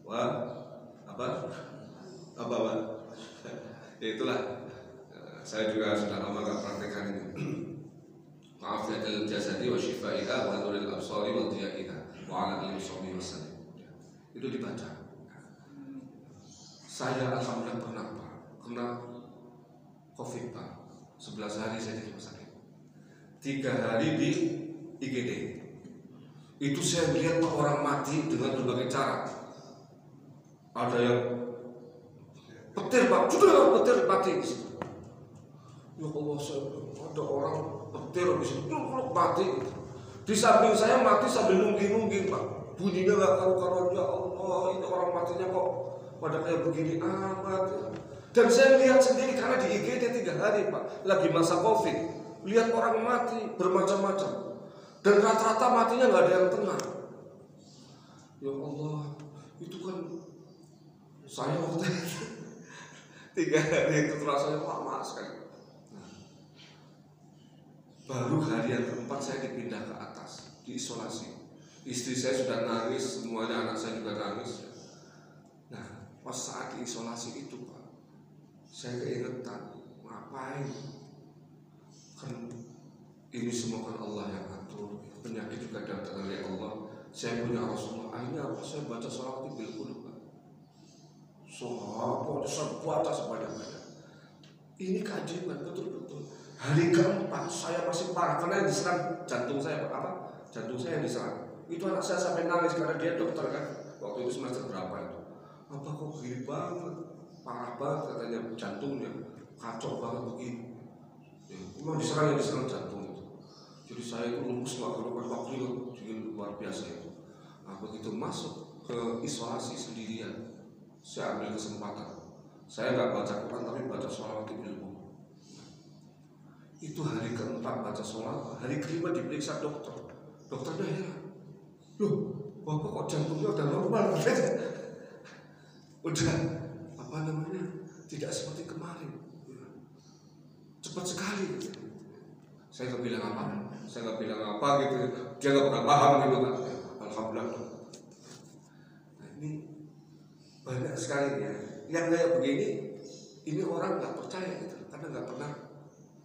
wa apa? Ya itulah. Saya juga sudah lama gak praktekkan ini. Ma'afiyatil jasadi wa shifaiha wa nuril absari wa dhiyaiha wa ala alihi washabihi wasallam. Itu dibaca. Saya alhamdulillah pernah Pak, kena COVID Pak. 11 hari saya di rumah sakit, 3 hari di IGD. Itu saya melihat Pak orang mati dengan berbagai cara. Ada yang petir Pak, sudah petir mati di situ. Ya Allah, ada orang petir di situ, mati. Di samping saya mati sambil nungging-nungging Pak. Bunyinya nggak karu-karuan. Ya Allah, ini orang matinya kok pada kayak begini amat ya. Dan saya lihat sendiri karena di IGD 3 hari Pak, lagi masa COVID, lihat orang mati bermacam-macam. Dan rata-rata matinya nggak ada yang tenang. Ya Allah, itu kan saya waktu itu 3 hari itu terasa lama sekali. Baru hari yang keempat saya dipindah ke atas, diisolasi. Istri saya sudah nangis, semuanya anak saya juga nangis. Nah, pas saat diisolasi itu Pak, saya keingetan, ngapain? Kan ini semua kan Allah yang atur. Penyakit juga datang dari Allah. Saya punya Rasulullah. Akhirnya apa? Saya baca sholawat bil qulub Pak. Sholawat, saya baca sebanyak-banyak. Ini keajaiban betul-betul. Hari keempat saya masih parah karena yang diserang jantung saya Pak. Apa? Jantung saya yang diserang. Itu anak saya sampai nangis karena dia dokter kan. Waktu itu semester berapa itu? Apa kok gini banget? Parah banget katanya jantungnya. Kacau banget begini. Ya, memang diserang jantung itu. Jadi saya itu lemes nggak keluar waktu itu luar biasa itu. Nah begitu masuk ke isolasi sendirian, saya ambil kesempatan. Saya nggak baca Quran tapi baca sholawat ilmu. Itu hari keempat baca sholawat, hari kelima diperiksa dokter. Dokternya heran, loh, bapak kok jantungnya udah normal? Udah apa namanya? Tidak seperti kemarin. Cepat sekali. Saya nggak bilang apa gitu. Dia nggak pernah paham gitu kan. Alhamdulillah. Nah, ini banyak sekali ya. Yang kayak begini, ini orang nggak percaya gitu, karena nggak pernah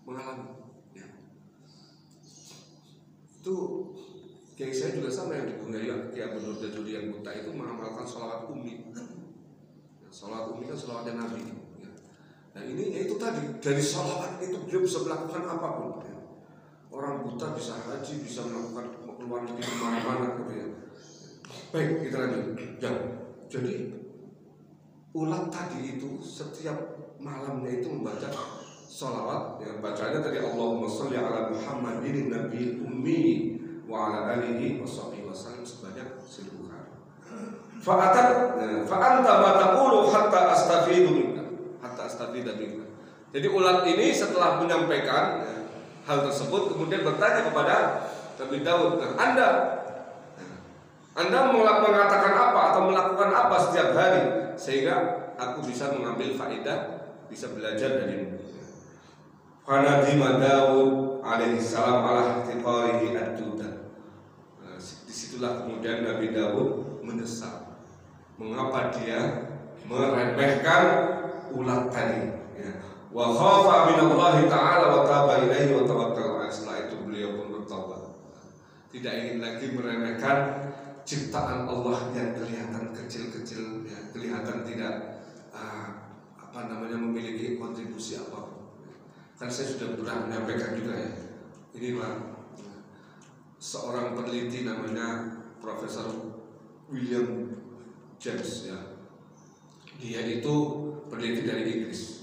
mengalami. Ya. Itu kayak saya juga sama yang dipunggah Kiai Abdul Jajuri yang buta itu mengamalkan sholawat umi. Sholawat umi kan sholawatnya Nabi. Ya. Nah ini ya itu tadi, dari sholawat itu dia bisa melakukan apapun. Ya. Orang buta bisa haji, bisa melakukan keluar negeri kemana-mana gitu ya. Baik, kita lanjut. Ya. Jadi ulat tadi itu setiap malamnya itu membaca sholawat. Yang bacanya tadi Allahumma sholli ala Muhammadin Nabi Ummi wa ala alihi wa sahbihi wasallam sebanyak 1000 kali. Fa'anta ma taqulu hatta astafidu minka. Jadi ulat ini setelah menyampaikan hal tersebut kemudian bertanya kepada Nabi Daud, nah, Anda mengatakan apa atau melakukan apa setiap hari sehingga aku bisa mengambil faedah, bisa belajar darimu. Fanadima Daud alaihi salam ala ihtiqarihi ad-duda. Disitulah kemudian Nabi Daud menyesal mengapa dia meremehkan ulat tadi. Wa khafa min Allah Ta'ala wa taba ilaihi wa tawakkal. Setelah itu beliau pun bertobat. Tidak ingin lagi meremehkan ciptaan Allah yang kelihatan kecil-kecil, ya, kelihatan tidak memiliki kontribusi apapun. Kan saya sudah pernah menyampaikan juga ya. Ini Pak, seorang peneliti namanya Profesor William James ya. Dia itu peneliti dari Inggris.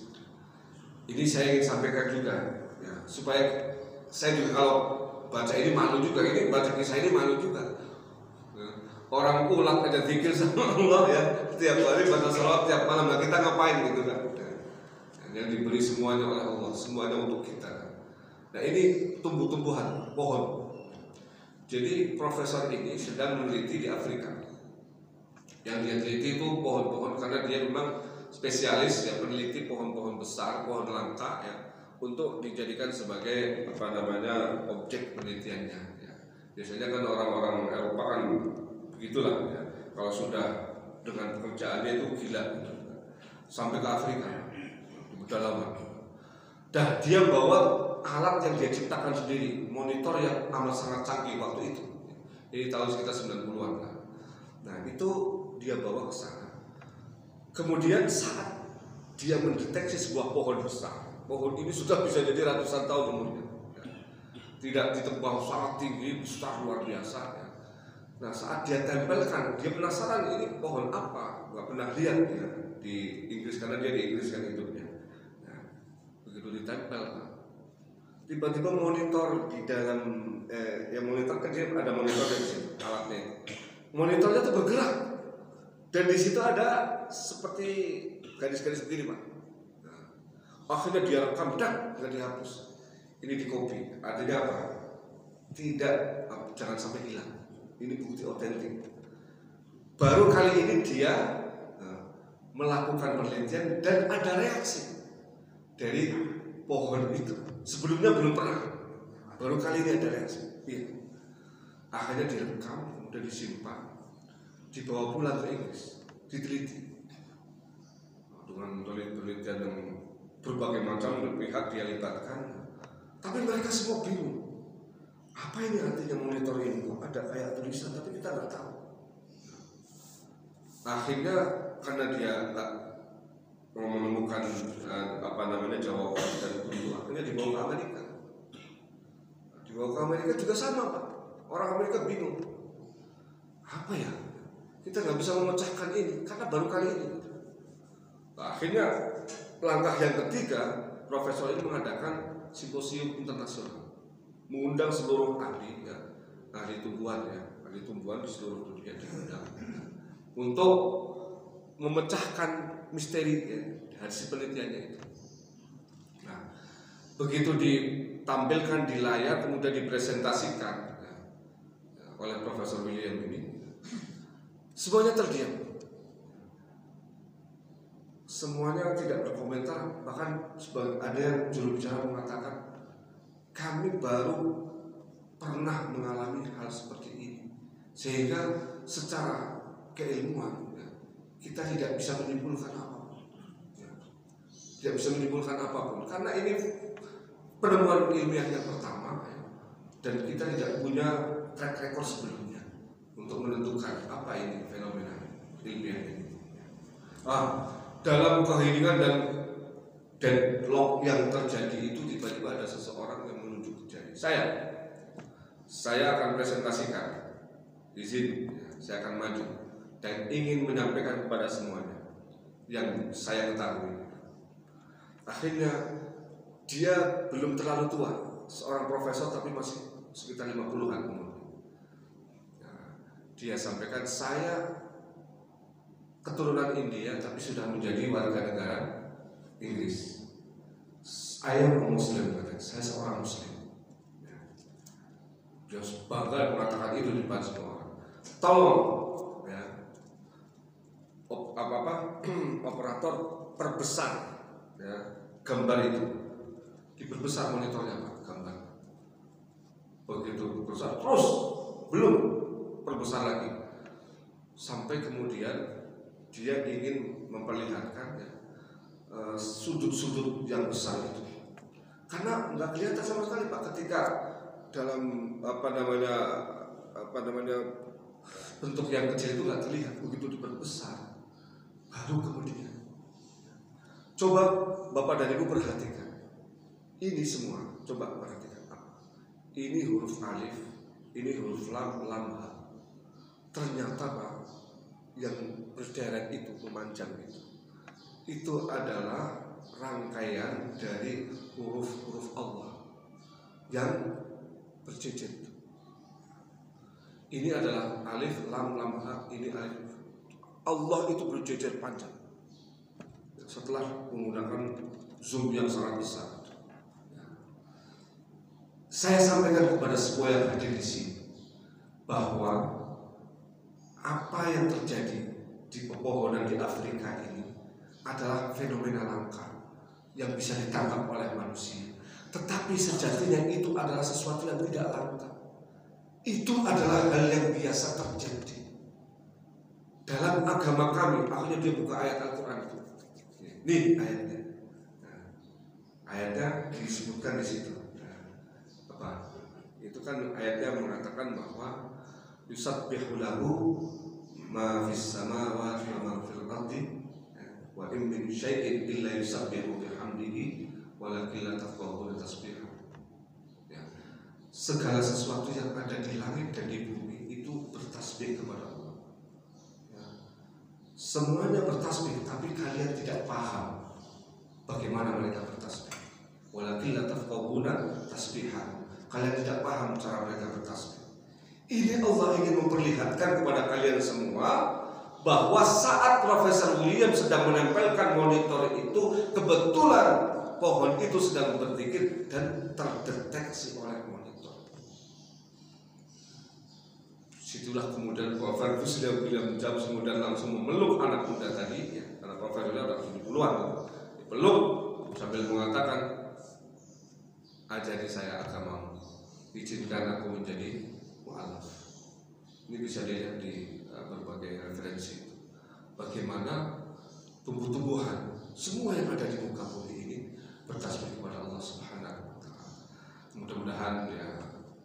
Ini saya ingin sampaikan juga ya, supaya saya juga kalau baca ini malu juga, ini baca kisah ini malu juga. Orang ulat aja zikir sama Allah ya, setiap hari baca sholawat tiap malam. Nah kita ngapain gitu kan? Yang diberi semuanya oleh Allah, semuanya untuk kita. Nah ini tumbuh-tumbuhan, pohon. Jadi profesor ini sedang meneliti di Afrika. Yang dia teliti itu pohon-pohon karena dia memang spesialis ya, peneliti pohon-pohon besar, pohon langka ya, untuk dijadikan sebagai objek penelitiannya. Ya. Biasanya kan orang-orang Eropa kan begitulah ya. Kalau sudah dengan pekerjaannya itu gila gitu. Sampai ke Afrika pedalaman. Dan dia bawa alat yang dia ciptakan sendiri, monitor yang amat sangat canggih waktu itu. Ini tahun sekitar 90-an lah. Nah itu dia bawa ke sana. Kemudian saat dia mendeteksi sebuah pohon besar, pohon ini sudah bisa jadi ratusan tahun umurnya, ya. Tidak ditebang sangat tinggi, besar luar biasa. Ya. Nah saat dia tempelkan, dia penasaran ini pohon apa, nggak pernah lihat ya di Inggris karena dia di Inggris kan hidupnya. Nah, begitu ditempel, tiba-tiba monitor di dalam, monitor kan dia ada monitor di sini alatnya, monitornya itu bergerak. Dan di situ ada seperti garis-garis begini Pak. Nah, akhirnya dia rekam dan nggak dihapus. Ini di copy. Artinya apa? Tidak, jangan sampai hilang. Ini bukti otentik. Baru kali ini dia melakukan penelitian dan ada reaksi dari pohon itu. Sebelumnya belum pernah. Baru kali ini ada reaksi. Iya. Akhirnya direkam, kemudian disimpan. Dibawa pulang ke Inggris, diteliti dengan penelitian yang berbagai macam pihak dia libatkan, tapi mereka semua bingung. Apa ini artinya monitor ini? Kok ada kayak tulisan tapi kita nggak tahu. Akhirnya karena dia nggak menemukan jawaban dan itu, akhirnya dibawa ke Amerika. Dibawa ke Amerika juga sama Pak. Orang Amerika bingung. Apa ya? Kita nggak bisa memecahkan ini karena baru kali ini. Nah, akhirnya langkah yang ketiga, profesor ini mengadakan simposium internasional, mengundang seluruh ahli ya, ahli tumbuhan di seluruh dunia diundang untuk memecahkan misteri ya, hasil penelitiannya itu. Nah, begitu ditampilkan di layar kemudian dipresentasikan ya, oleh Profesor William ini, semuanya terdiam. Semuanya tidak berkomentar, bahkan ada yang juru bicara mengatakan kami baru pernah mengalami hal seperti ini, sehingga secara keilmuan ya, kita tidak bisa menyimpulkan apapun ya. Tidak bisa menyimpulkan apapun karena ini penemuan ilmiah yang pertama ya, dan kita tidak punya track record sebelumnya untuk menentukan apa ini fenomena ilmiah ini. Dalam keheningan dan deadlock yang terjadi itu tiba-tiba ada seseorang yang menunjuk ke jari. Saya akan presentasikan, izin, saya akan maju dan ingin menyampaikan kepada semuanya yang saya ketahui. Akhirnya dia belum terlalu tua, seorang profesor tapi masih sekitar 50-an umurnya. Dia sampaikan, saya keturunan India tapi sudah menjadi warga negara Inggris. Saya Muslim, katanya. Saya seorang Muslim. Dia bangga mengatakan itu di depan semua orang. Tolong, ya, operator perbesar, ya, gambar itu, diperbesar monitornya Pak, gambar. Begitu besar, terus belum perbesar lagi, sampai kemudian dia ingin memperlihatkan ya, sudut-sudut yang besar itu, karena nggak kelihatan sama sekali Pak ketika dalam bentuk yang kecil itu nggak terlihat, begitu diperbesar baru kemudian. Coba Bapak dan Ibu perhatikan ini semua, coba perhatikan apa? Ini huruf alif, ini huruf lam, ha. Ternyata Pak, yang berderet itu, memanjang itu adalah rangkaian dari huruf-huruf Allah yang berjejer. Ini adalah alif, lam, ha, ini alif. Allah itu berjejer panjang. Setelah menggunakan zoom yang sangat besar. Saya sampaikan kepada semua yang hadir di sini bahwa apa yang terjadi di pepohonan di Afrika ini adalah fenomena langka yang bisa ditangkap oleh manusia. Tetapi sejatinya itu adalah sesuatu yang tidak langka. Itu adalah hal yang biasa terjadi. Dalam agama kami, akhirnya dia buka ayat Al-Quran itu. Nih ayatnya. Ayatnya disebutkan di situ. Apa? Itu kan ayatnya mengatakan bahwa yusabbihu lahu ma fis samawati wa ma fil ardi wa in min syai'in illa yusabbihu bihamdihi walakin la tafqahuna tasbihah. Ya. Segala sesuatu yang ada di langit dan di bumi itu bertasbih kepada Allah. Ya. Semuanya bertasbih, tapi kalian tidak paham bagaimana mereka bertasbih. Walakin la tafqahuna tasbihah. Kalian tidak paham cara mereka bertasbih. Ini Allah ingin memperlihatkan kepada kalian semua bahwa saat Profesor William sedang menempelkan monitor itu, kebetulan pohon itu sedang berzikir dan terdeteksi oleh monitor. Situlah kemudian Profesor sudah bilang menjawab, kemudian langsung memeluk anak muda tadi, ya, karena Profesor sudah 70-an, dipeluk sambil mengatakan, ajari saya agamamu, izinkan aku menjadi mu'alaf. Ini bisa dilihat di berbagai referensi. Bagaimana tumbuh-tumbuhan semua yang ada di muka bumi ini bertasbih kepada Allah Subhanahu wa Ta'ala. Mudah-mudahan ya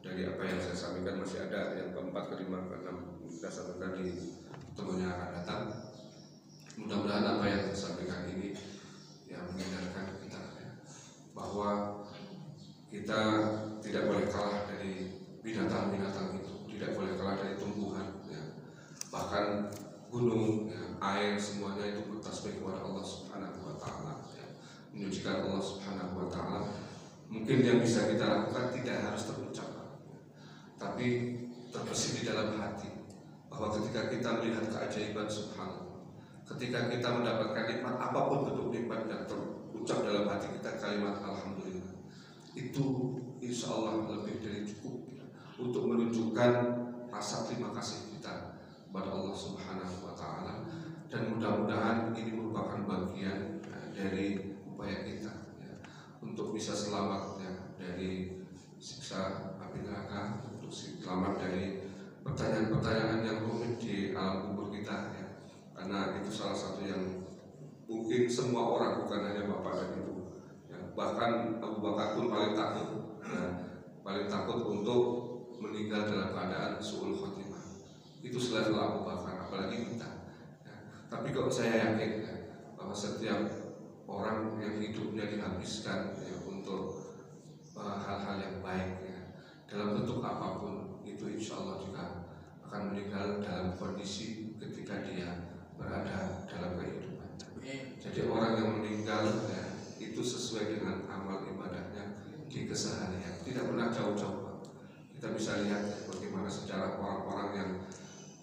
dari apa yang saya sampaikan masih ada yang keempat, kelima, keenam kita sampaikan di pertemuan yang akan datang. Mudah-mudahan apa yang saya sampaikan ini ya mengingatkan kita ya, bahwa kita tidak boleh kalah dari binatang-binatang itu, tidak boleh kalah dari tumbuhan ya. Bahkan gunung ya, air semuanya itu bertasbih kepada Allah Subhanahu wa Ta'ala ya. Menyucikan Allah Subhanahu wa Ta'ala. Mungkin yang bisa kita lakukan tidak harus terucap ya, tapi terbesit di dalam hati bahwa ketika kita melihat keajaiban Subhanallah, ketika kita mendapatkan nikmat apapun bentuk nikmat yang terucap dalam hati kita kalimat alhamdulillah, itu insya Allah lebih dari cukup untuk menunjukkan rasa terima kasih kita kepada Allah Subhanahu wa Ta'ala. Dan mudah-mudahan ini merupakan bagian dari upaya kita ya, untuk bisa selamat ya, dari siksa api neraka, untuk selamat dari pertanyaan-pertanyaan yang rumit di alam kubur kita ya. Karena itu salah satu yang mungkin semua orang, bukan hanya bapak dan ibu ya, bahkan Abu Bakar pun paling takut ya, paling takut untuk meninggal dalam keadaan su'ul khotimah. Itu selalu Abu Bakar, apalagi kita ya. Tapi kok saya yakin ya, bahwa setiap orang yang hidupnya dihabiskan ya, untuk hal-hal yang baik ya, dalam bentuk apapun, itu insya Allah juga akan meninggal dalam kondisi ketika dia berada dalam kehidupan. Jadi orang yang meninggal ya, itu sesuai dengan amal ibadahnya di keseharian, tidak pernah jauh-jauh. Kita bisa lihat ya, bagaimana sejarah orang-orang yang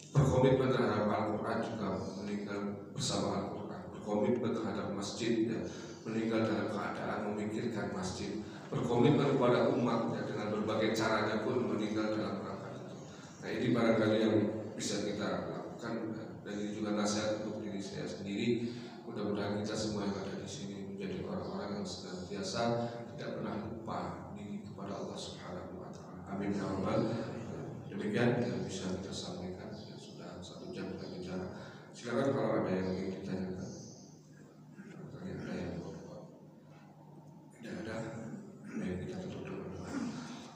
berkomitmen terhadap Al-Quran juga meninggal bersama Al-Quran, berkomitmen terhadap masjid ya, meninggal dalam keadaan memikirkan masjid, berkomitmen kepada umat ya, dengan berbagai caranya pun meninggal dalam rangka itu. Nah ini barangkali yang bisa kita lakukan ya, dan ini juga nasihat untuk diri saya sendiri. Mudah-mudahan kita semua yang ada di sini menjadi orang-orang yang senantiasa tidak pernah lupa diri kepada Allah Subhanahu wa Ta'ala. Amin ya rabbal. Demikian yang bisa kita sampaikan ya, sudah 1 jam kita bicara. Silakan kalau ada yang ingin ditanyakan. Ada yang tidak ada, baik kita tutup dulu.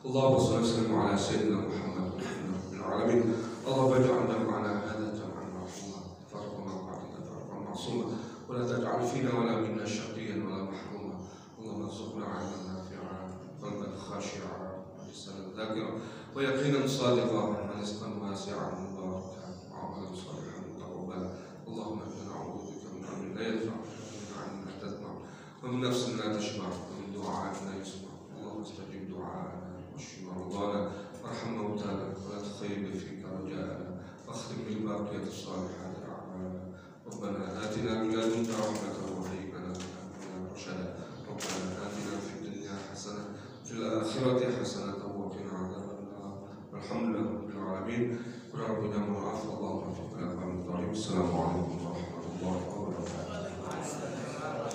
Allahumma shalli ala sayyidina Muhammad wa ala alihi. Allahumma ij'alna ma'ana hadha jam'an marhuma farqana ba'da farqan ma'suma wa la taj'al fina wa la minna shaqiyyan wa la mahruma. Allahumma arzuqna 'ilman nafi'an qalban khashi'an wa lisanan dhakiran wa yaqinan sadiqan wa rizqan wasi'an mubarakan wa 'amalan salihan mutaqabbala. Allahumma inna na'udzu bika min 'ilmin la yanfa' wa min 'ilmin la tadma' wa min nafsin la tashba' wa min du'a'in la yusma'. Allahumma istajib du'a'ana واشف مرضانا وارحم موتانا ولا تخيب فيك رجاءنا واختم بالباقيات الصالحات اعمالنا. ربنا اتنا من لدنك رحمه وهيئ لنا من امرنا رشدا. ربنا اتنا في الدنيا حسنه وفي الاخره حسنه وقنا عذاب النار. والحمد لله رب العالمين. وربنا معاف. اللهم وفقنا لما من السلام عليكم ورحمه الله وبركاته.